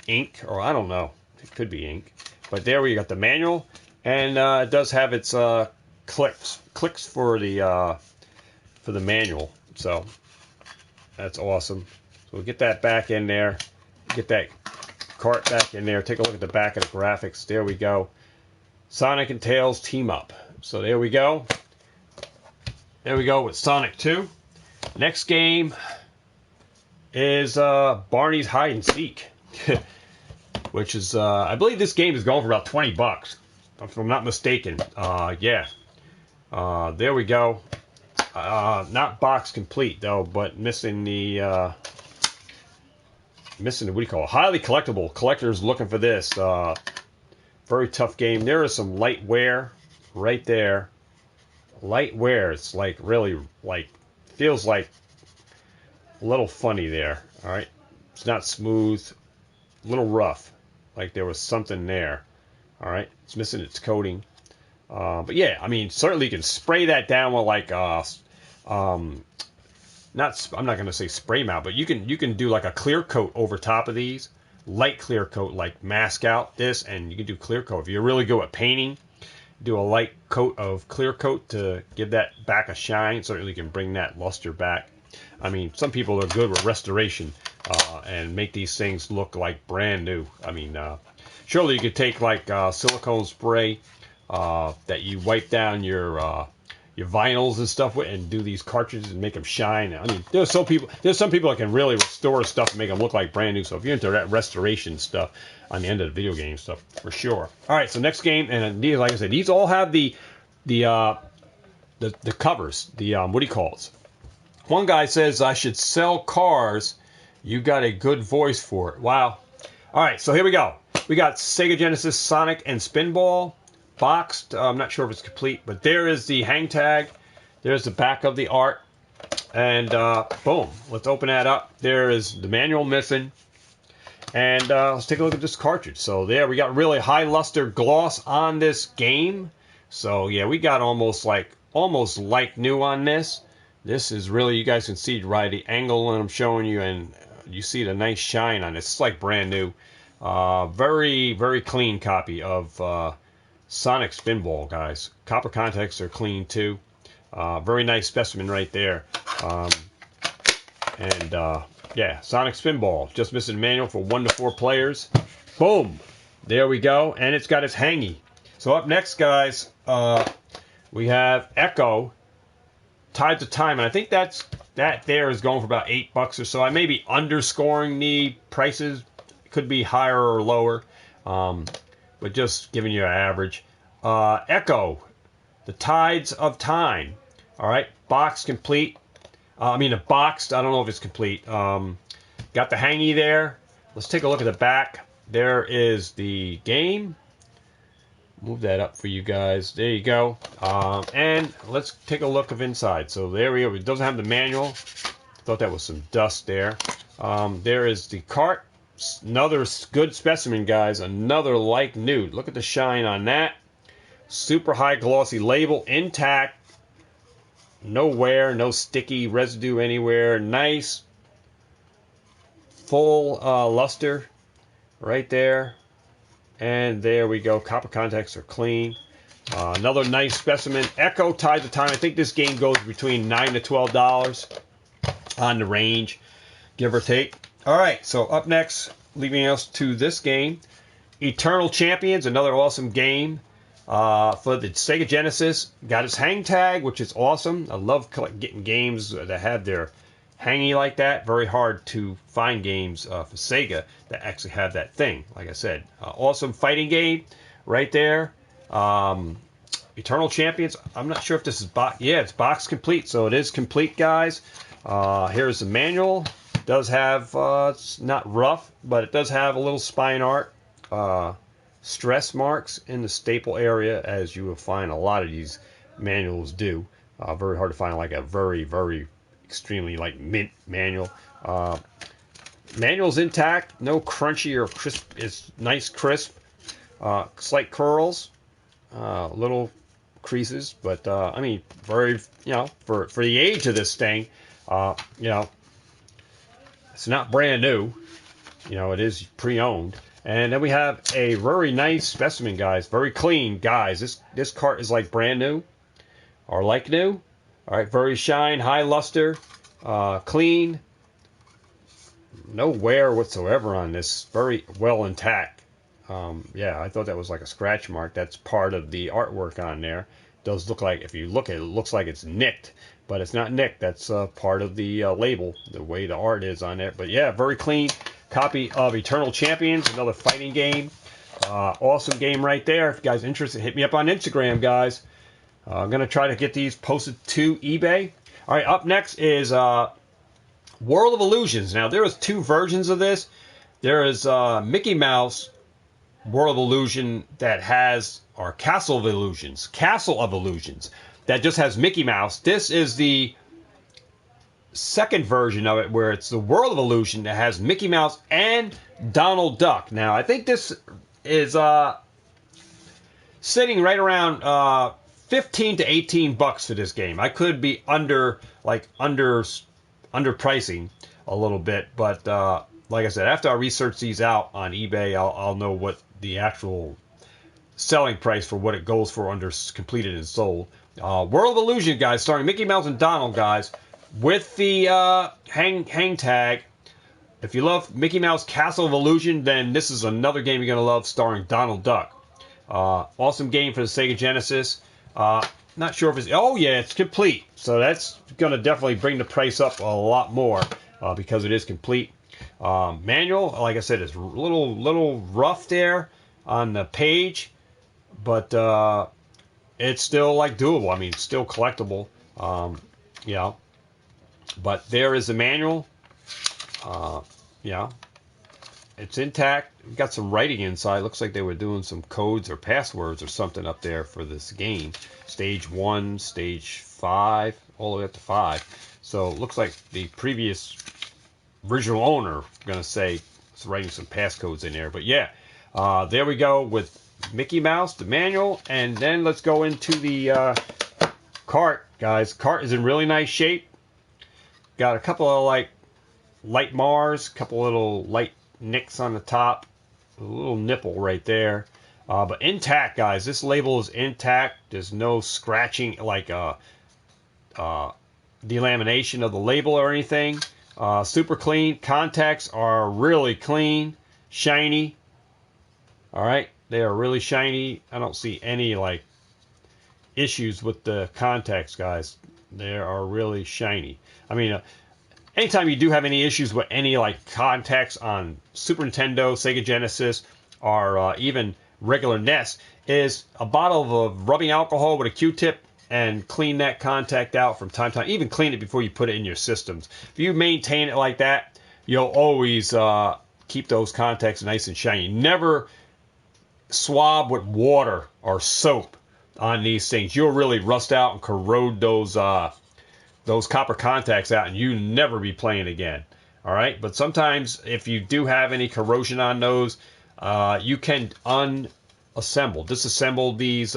ink, or I don't know. It could be ink. But there we got the manual, and it does have its clicks for the manual. So that's awesome. So we'll get that back in there. Get that cart back in there. Take a look at the back of the graphics. There we go. Sonic and Tails team up. So there we go. There we go with Sonic 2. Next game is Barney's Hide and Seek. Which is, I believe this game is going for about $20, if I'm not mistaken. Yeah. There we go. Not box complete, though, but missing the, what do you call it? Highly collectible. Collectors looking for this. Very tough game. There is some light wear right there. Light wear. It's like really, feels like a little funny there. All right. It's not smooth. A little rough, like there was something there. All right, it's missing its coating, but yeah, I mean, certainly you can spray that down with like I'm not going to say spray mount, but you can do like a clear coat over top of these, light clear coat, like mask out this, and you can do clear coat if you're really good at painting. Do a light coat of clear coat to give that back a shine. Certainly, you can bring that luster back. I mean, some people are good with restoration and make these things look like brand new. I mean, surely you could take like silicone spray that you wipe down your your vinyls and stuff with, and do these cartridges and make them shine. I mean, there's some people that can really restore stuff and make them look like brand new. So if you're into that restoration stuff on the end of the video game stuff, for sure. All right, so next game, and these, like I said, these all have the covers, the what do you call it? One guy says I should sell cars. You got a good voice for it. Wow. All right, so here we go. We got Sega Genesis Sonic and Spinball boxed. I'm not sure if it's complete, but there is the hang tag. There's the back of the art. And boom, let's open that up. There is the manual missing. And let's take a look at this cartridge. So there, we got really high luster gloss on this game. So yeah, we got almost like new on this. This is really, you guys can see right the angle that I'm showing you, and you see the nice shine on it. It's like brand new. Very, very clean copy of Sonic Spinball, guys. Copper contacts are clean too. Very nice specimen right there. Yeah, Sonic Spinball. Just missing the manual for 1 to 4 players. Boom! There we go. And it's got its hangy. So up next, guys, we have Echo. Tides of Time, and I think that there is going for about $8 or so. I may be underscoring the prices. Could be higher or lower, but just giving you an average. Echo, the Tides of Time. All right, box complete. Boxed. I don't know if it's complete. Got the hangy there. Let's take a look at the back. There is the game. Move that up for you guys. There you go. And let's take a look of inside. So there we go. It doesn't have the manual. Thought that was some dust there. There is the cart. Another good specimen, guys. Another like new. Look at the shine on that. Super high glossy label. Intact. No wear. No sticky residue anywhere. Nice. Full luster. Right there. And there we go. Copper contacts are clean. Another nice specimen. Echo Tides of Time. I think this game goes between $9 to $12 on the range, give or take. All right, so up next, leaving us to this game, Eternal Champions, another awesome game for the Sega Genesis. Got its hang tag, which is awesome. I love getting games that have their hangy like that. Very hard to find games for Sega that actually have that thing. Like I said, awesome fighting game right there. Eternal Champions. I'm not sure if this is box. Yeah, it's box complete, so it is complete, guys. Here's the manual. It does have it's not rough, but it does have a little spine art, stress marks in the staple area, as you will find a lot of these manuals do. Very hard to find like a very, very extremely like mint manual. Manual's intact, no crunchy or crisp. It's nice crisp. Slight curls, little creases, but very, for the age of this thing, it's not brand new. It is pre-owned. And then we have a very nice specimen, guys. Very clean, guys. This cart is like brand new, or like new. All right, very shine, high luster, clean, no wear whatsoever on this. Very well intact. Yeah, I thought that was like a scratch mark. That's part of the artwork on there. It does look like, if you look at it, it looks like it's nicked, but it's not nicked. That's part of the label, the way the art is on it. But yeah, very clean copy of Eternal Champions, another fighting game. Awesome game right there. If you guys are interested, hit me up on Instagram, guys. I'm going to try to get these posted to eBay. All right, up next is World of Illusions. Now, there is 2 versions of this. There is Mickey Mouse World of Illusion that has, or Castle of Illusions, that just has Mickey Mouse. This is the second version of it, where it's the World of Illusion that has Mickey Mouse and Donald Duck. Now, I think this is sitting right around $15 to $18 for this game. I could be underpricing a little bit, but like I said, after I research these out on eBay, I'll know what the actual selling price for what it goes for under completed and sold. World of Illusion, guys, starring Mickey Mouse and Donald, guys, with the hang tag. If you love Mickey Mouse Castle of Illusion, then this is another game you're going to love, starring Donald Duck. Awesome game for the Sega Genesis. Not not sure if it's, oh yeah, it's complete. So that's going to definitely bring the price up a lot more because it is complete. Manual, like I said, is a little rough there on the page, but it's still like doable. I mean, it's still collectible. Yeah, but there is the manual. Yeah, it's intact. Got some writing inside. Looks like they were doing some codes or passwords or something up there for this game. Stage 1, Stage 5, all the way up to 5. So it looks like the previous original owner, I'm going to say, is writing some passcodes in there. But yeah, there we go with Mickey Mouse, the manual. And then let's go into the cart, guys. Cart is in really nice shape. Got a couple of like light Mars, couple little light nicks on the top, a little nipple right there, but intact, guys. This label is intact. There's no scratching, like delamination of the label or anything. Super clean. Contacts are really clean, shiny. All right, they are really shiny. I don't see any like issues with the contacts, guys. They are really shiny. I mean, anytime you do have any issues with any like contacts on Super Nintendo, Sega Genesis, or even regular NES, is a bottle of rubbing alcohol with a Q-tip and clean that contact out from time to time. Even clean it before you put it in your systems. If you maintain it like that, you'll always keep those contacts nice and shiny. Never swab with water or soap on these things. You'll really rust out and corrode those copper contacts out, and you never be playing again. All right, but sometimes if you do have any corrosion on those, you can disassemble these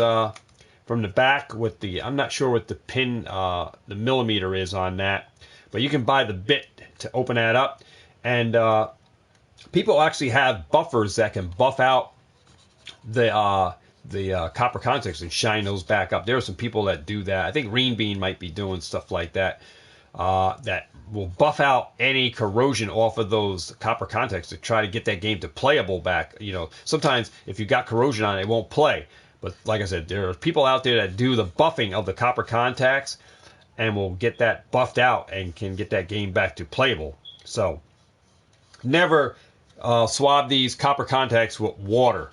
from the back with the, I'm not sure what the pin, the millimeter is on that, but you can buy the bit to open that up. And people actually have buffers that can buff out the copper contacts and shine those back up. There are some people that do that. I think Green Bean might be doing stuff like that, that will buff out any corrosion off of those copper contacts to try to get that game to playable back. You know, sometimes if you got corrosion on it, it won't play. But like I said, there are people out there that do the buffing of the copper contacts and will get that buffed out and can get that game back to playable. So never swab these copper contacts with water.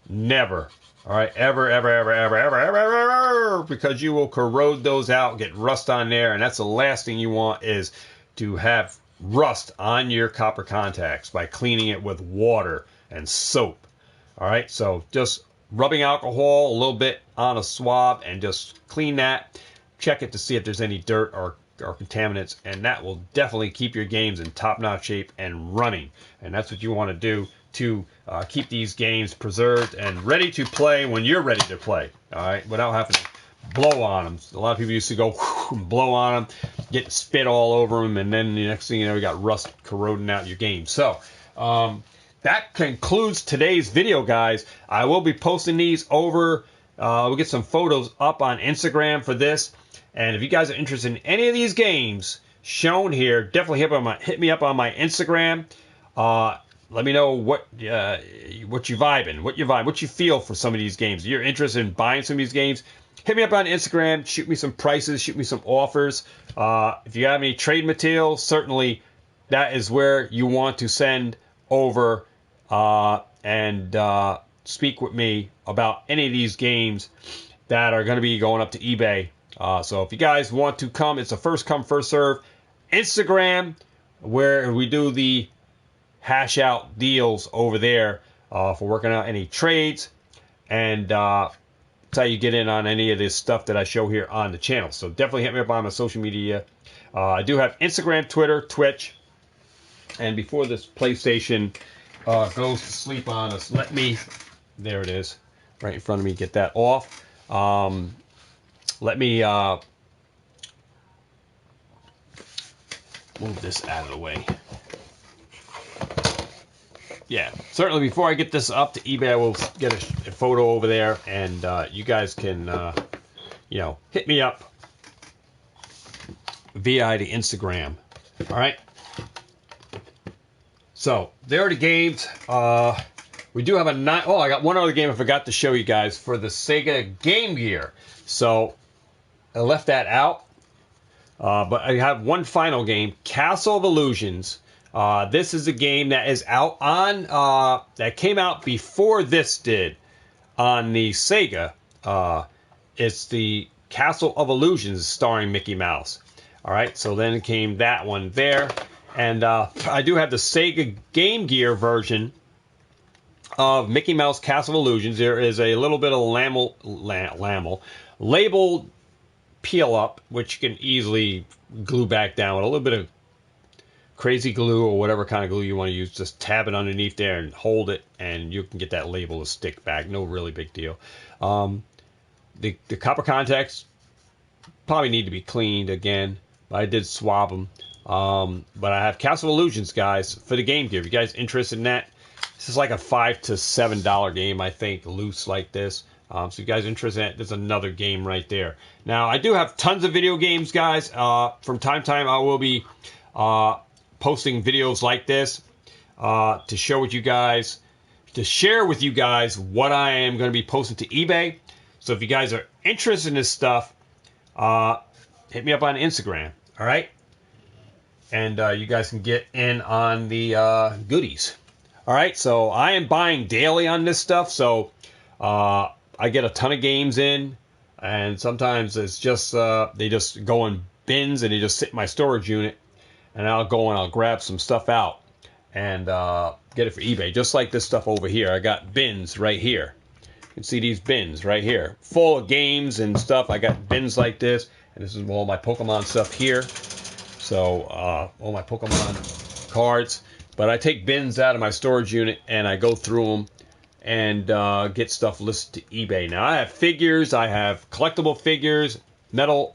Never. All right, ever, because you will corrode those out, get rust on there, and that's the last thing you want, is to have rust on your copper contacts by cleaning it with water and soap. All right, so just rubbing alcohol a little bit on a swab and just clean that. Check it to see if there's any dirt or contaminants, and that will definitely keep your games in top-notch shape and running. And that's what you want to do to keep these games preserved and ready to play when you're ready to play. All right, without having to blow on them. A lot of people used to go and blow on them, get spit all over them, and then the next thing you know, you got rust corroding out your game. So that concludes today's video, guys. I will be posting these over. We'll get some photos up on Instagram for this. And if you guys are interested in any of these games shown here, definitely hit me up on my Instagram. Let me know what you vibing, what you feel for some of these games. If you're interested in buying some of these games, hit me up on Instagram. Shoot me some prices. Shoot me some offers. If you have any trade material, certainly that is where you want to send over and speak with me about any of these games that are going to be going up to eBay. So if you guys want to come, it's a first come, first serve. Instagram, where we do the hash out deals over there for working out any trades, and that's how you get in on any of this stuff that I show here on the channel. So definitely hit me up on my social media. I do have Instagram, Twitter, Twitch, and before this PlayStation goes to sleep on us, there it is, right in front of me, get that off. Let me move this out of the way. Yeah, certainly before I get this up to eBay, I will get a photo over there, and you guys can, hit me up via the Instagram. All right. So there are the games. We do have I got one other game I forgot to show you guys for the Sega Game Gear. So left that out. But I have one final game, Castle of Illusions. This is a game that is out on, that came out before this did on the Sega. It's the Castle of Illusions starring Mickey Mouse. All right, so then came that one there. And I do have the Sega Game Gear version of Mickey Mouse Castle of Illusions. There is a little bit of label peel up, which you can easily glue back down with a little bit of crazy glue or whatever kind of glue you want to use. Just tab it underneath there and hold it, and you can get that label to stick back. No really big deal. The copper contacts probably need to be cleaned again, but I did swab them. But I have Castle of Illusions, guys, for the Game Gear. If you guys interested in that, this is like a $5 to $7 game, I think, loose like this. So if you guys are interested in it, there's another game right there. Now, I do have tons of video games, guys. From time to time, I will be posting videos like this to show with you guys, to share with you guys what I am going to be posting to eBay. So if you guys are interested in this stuff, hit me up on Instagram, all right? And you guys can get in on the goodies. All right, so I am buying daily on this stuff, so I get a ton of games in, and sometimes it's just, they just go in bins and they just sit in my storage unit, and I'll go and I'll grab some stuff out and get it for eBay, just like this stuff over here. I got bins right here. You can see these bins right here, full of games and stuff. I got bins like this, and this is all my Pokemon stuff here. So, all my Pokemon cards. But I take bins out of my storage unit, and I go through them and get stuff listed to eBay. Now, I have figures. I have collectible figures, collectible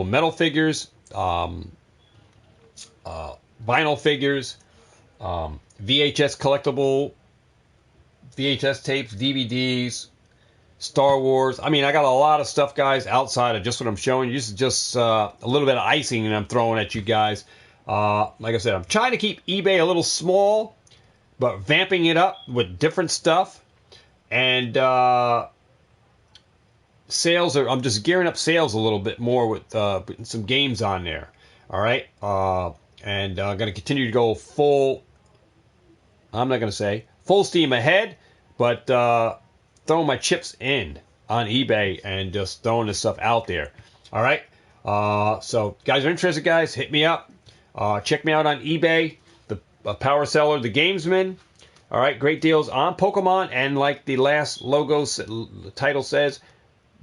metal figures, vinyl figures, VHS collectible, VHS tapes, DVDs, Star Wars. I mean, I got a lot of stuff, guys, outside of just what I'm showing you. This is just a little bit of icing that I'm throwing at you guys. Like I said, I'm trying to keep eBay a little small, but vamping it up with different stuff. And sales I'm just gearing up sales a little bit more with putting some games on there. All right. And I'm going to continue to go full, I'm not going to say full steam ahead, but throwing my chips in on eBay and just throwing this stuff out there. All right. So guys are interested, guys, hit me up. Check me out on eBay, the Power Seller, the Gamesman. All right, great deals on Pokemon, and like the last the title says,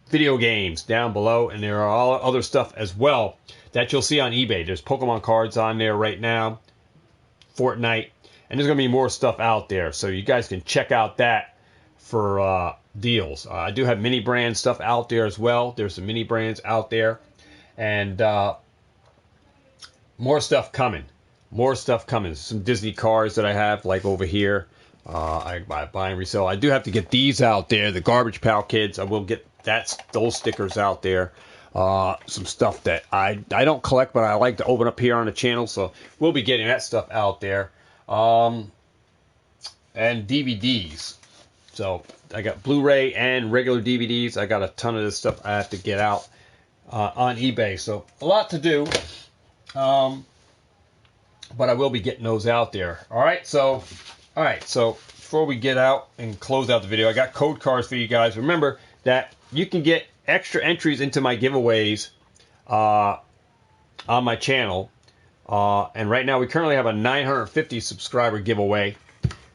video games down below, and there are all other stuff as well that you'll see on eBay. There's Pokemon cards on there right now, Fortnite, and there's going to be more stuff out there, so you guys can check out that for deals. I do have mini brand stuff out there as well. There's some mini brands out there, and more stuff coming. More stuff coming. Some Disney cards that I have, like over here. I buy and resell. I do have to get these out there. The Garbage Pail Kids. I will get those stickers out there. Some stuff that I don't collect, but I like to open up here on the channel. So we'll be getting that stuff out there. And DVDs. So I got Blu-ray and regular DVDs. I got a ton of this stuff I have to get out on eBay. So a lot to do. But I will be getting those out there. All right, so before we get out and close out the video, I got code cards for you guys. Remember that you can get extra entries into my giveaways on my channel. And right now we currently have a 950 subscriber giveaway.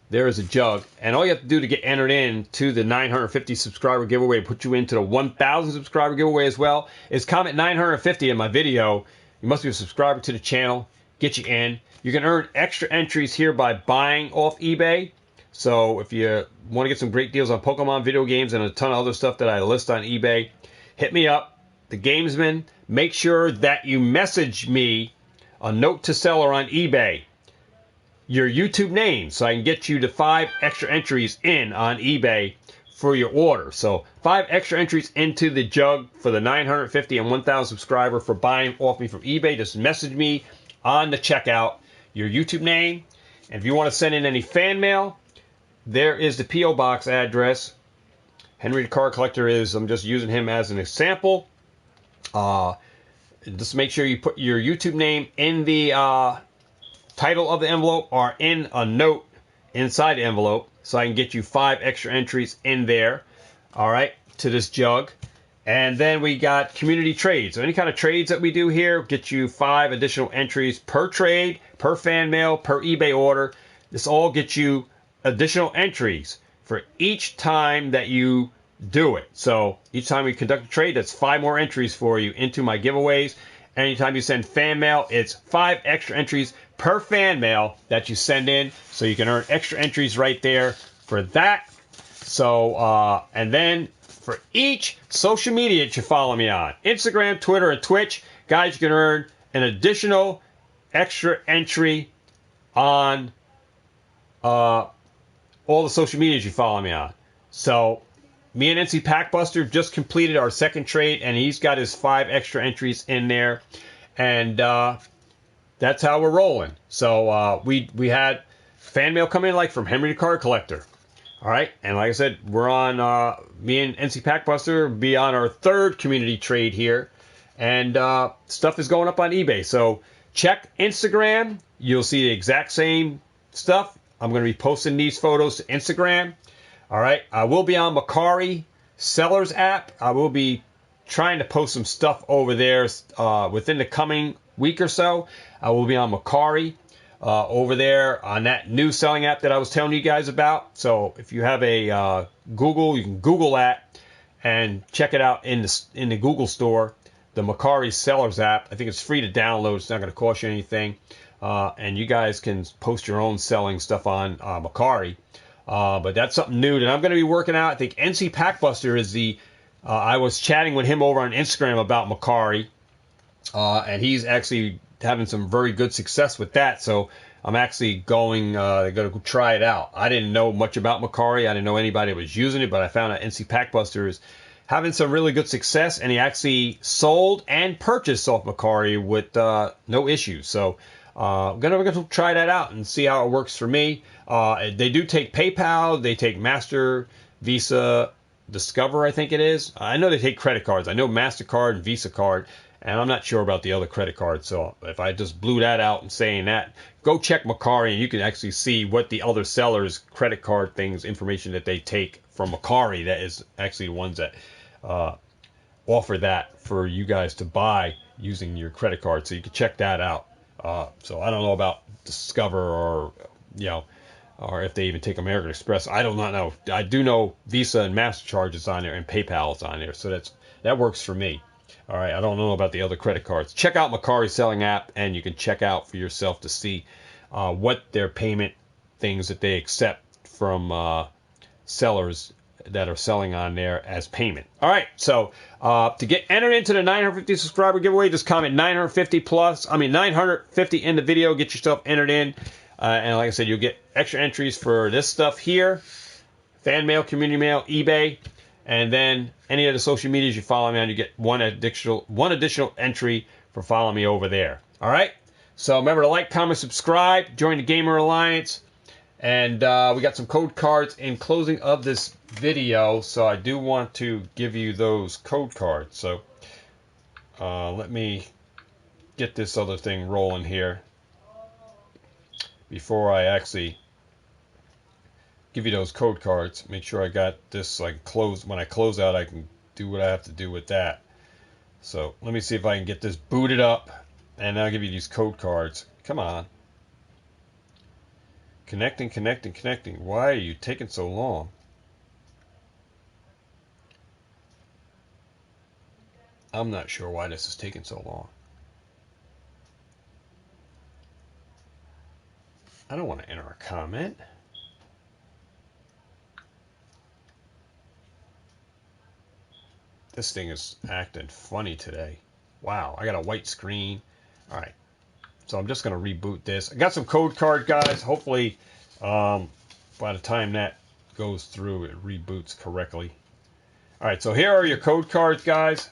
There is a jug, and all you have to do to get entered in to the 950 subscriber giveaway, put you into the 1,000 subscriber giveaway as well, is comment 950 in my video. You must be a subscriber to the channel. Get you in. You can earn extra entries here by buying off eBay. So if you want to get some great deals on Pokemon video games and a ton of other stuff that I list on eBay, hit me up, the Gamesman. Make sure that you message me a note to seller on eBay, your YouTube name, so I can get you to 5 extra entries in on eBay for your order. So 5 extra entries into the jug for the 950 and 1,000 subscriber for buying off me from eBay. Just message me on the checkout your YouTube name, and if you want to send in any fan mail, there is the P.O. Box address, Henry the Card Collector is, I'm just using him as an example. Just make sure you put your YouTube name in the title of the envelope or in a note inside the envelope so I can get you 5 extra entries in there, all right, to this jug. And then we got community trades. So any kind of trades that we do here get you 5 additional entries per trade, per fan mail, per eBay order. This all gets you additional entries for each time that you do it. So each time we conduct a trade, that's 5 more entries for you into my giveaways. Anytime you send fan mail, it's 5 extra entries per fan mail that you send in. So you can earn extra entries right there for that. So, and then for each social media that you follow me on, Instagram, Twitter, and Twitch, guys, you can earn an additional extra entry on all the social medias you follow me on. So me and NC Packbuster just completed our second trade, and he's got his 5 extra entries in there. And that's how we're rolling. So we had fan mail come in like from Henry the Card Collector. All right, and like I said, we're on, me and NC Packbuster be on our 3rd community trade here, and stuff is going up on eBay. So check Instagram, you'll see the exact same stuff. I'm going to be posting these photos to Instagram. All right, I will be on Macari Sellers app. I will be trying to post some stuff over there within the coming week or so. I will be on Macari. Over there on that new selling app that I was telling you guys about. So if you have a Google, you can Google that and check it out in the Google store, the Macari Sellers app. I think it's free to download. It's not going to cost you anything. And you guys can post your own selling stuff on Macari. But that's something new that I'm going to be working out. I think NC Packbuster is the... I was chatting with him over on Instagram about Macari. And he's actually having some very good success with that, so I'm actually going to try it out. I didn't know much about Macari. I didn't know anybody that was using it, but I found out NC Packbuster is having some really good success, and he actually sold and purchased off Macari with no issues. So I'm going to try that out and see how it works for me. They do take PayPal. They take Master, Visa, Discover, I think it is. I know they take credit cards. I know MasterCard and Visa card. And I'm not sure about the other credit cards, so if I just blew that out and saying that, go check Macari and you can actually see what the other sellers' credit card things, information that they take from Macari, that is actually the ones that offer that for you guys to buy using your credit card, so you can check that out. So I don't know about Discover or, or if they even take American Express. I do not know. I do know Visa and MasterCard is on there and PayPal is on there, so that works for me. All right, I don't know about the other credit cards. Check out Macari Selling app, and you can check out for yourself to see what their payment things that they accept from sellers that are selling on there as payment. All right, so to get entered into the 950 subscriber giveaway, just comment 950 in the video, get yourself entered in. And like I said, you'll get extra entries for this stuff here, fan mail, community mail, eBay. And then any of the social medias you follow me on, you get one additional entry for following me over there. All right? So remember to like, comment, subscribe, join the Gamer Alliance. And we got some code cards in closing of this video. So I do want to give you those code cards. So let me get this other thing rolling here before I actually give you those code cards. Make sure I got this so I can close. When I close out, I can do what I have to do with that. So let me see if I can get this booted up, and I'll give you these code cards. Come on. Connecting. Why are you taking so long? I'm not sure why this is taking so long. I don't want to enter a comment. This thing is acting funny today. Wow, I got a white screen. All right, so I'm just going to reboot this. I got some code card, guys. Hopefully, by the time that goes through, it reboots correctly. All right, so here are your code cards, guys.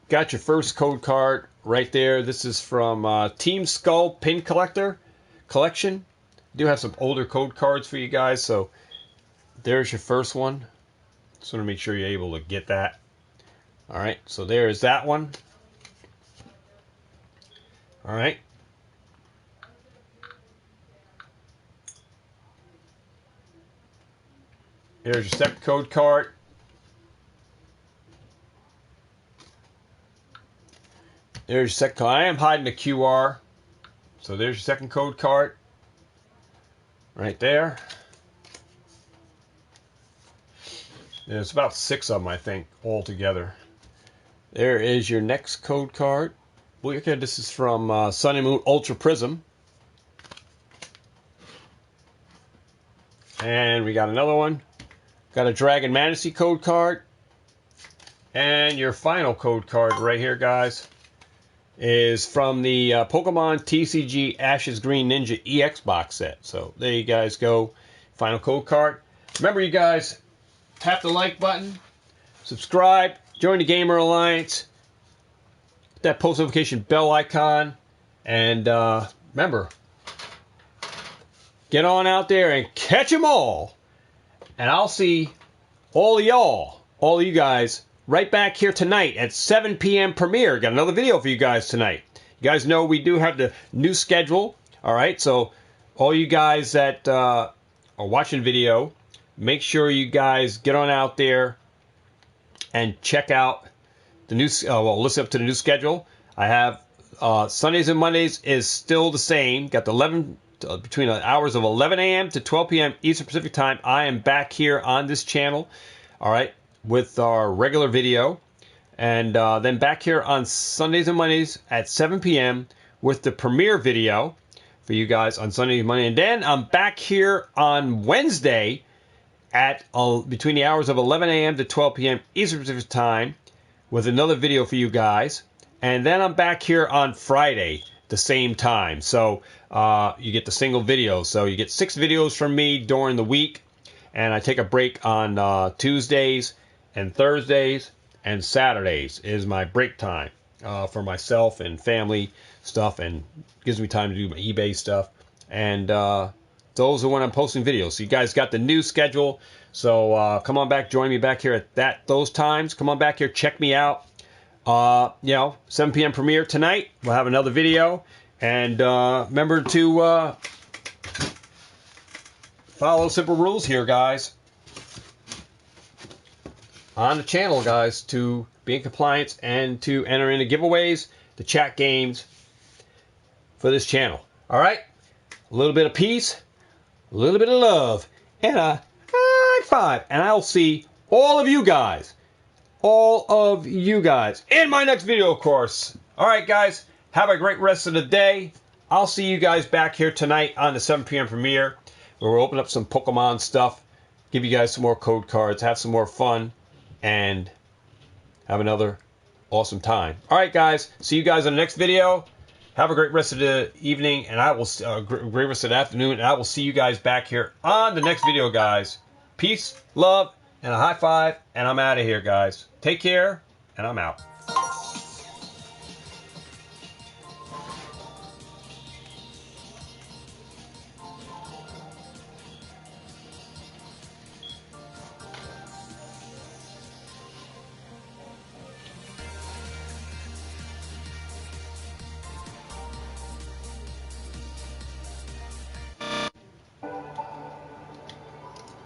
Got your first code card right there. This is from Team Skull Pin Collection. Do have some older code cards for you guys, so there's your first one. Just want to make sure you're able to get that. All right, so there is that one. All right. There's your second code card. There's your second code. I am hiding the QR. So there's your second code card. Right there. There's about 6 of them, I think, all together. There is your next code card. Look at this is from Sun and Moon Ultra Prism. And we got another one. Got a Dragon Manatee code card. And your final code card right here, guys, is from the Pokemon TCG Ashes Green Ninja EX box set. So there you guys go. Final code card. Remember, you guys, tap the like button, subscribe, join the Gamer Alliance, hit that post notification bell icon, and remember, get on out there and catch them all. And I'll see all of you guys, right back here tonight at 7 p.m. premiere. Got another video for you guys tonight. You guys know we do have the new schedule. All right, so all you guys that are watching the video, make sure you guys get on out there and check out the new, listen up to the new schedule. I have Sundays and Mondays is still the same. Got the between the hours of 11 a.m. to 12 p.m. Eastern Pacific Time. I am back here on this channel, all right, with our regular video. And then back here on Sundays and Mondays at 7 p.m. with the premiere video for you guys on Sunday and Monday. And then I'm back here on Wednesday at between the hours of 11 a.m. to 12 p.m. Eastern Pacific Time with another video for you guys. And then I'm back here on Friday the same time. So you get the single video. So you get 6 videos from me during the week. And I take a break on Tuesdays and Thursdays and Saturdays is my break time for myself and family stuff, and gives me time to do my eBay stuff. And those are when I'm posting videos. So you guys got the new schedule. So come on back, join me back here at those times. Come on back here, check me out. 7 p.m. premiere tonight. We'll have another video. And remember to follow simple rules here, guys, on the channel, guys, to be in compliance and to enter into giveaways, the chat games for this channel. All right? A little bit of peace, a little bit of love, and a high five. And I'll see all of you guys in my next video, of course. All right, guys, have a great rest of the day. I'll see you guys back here tonight on the 7 p.m. premiere, where we'll open up some Pokemon stuff, give you guys some more code cards, have some more fun, and have another awesome time. All right, guys, see you guys in the next video. Have a great rest of the evening, and I will great rest of the afternoon, and I will see you guys back here on the next video, guys. Peace, love, and a high five, and I'm out of here, guys. Take care, and I'm out.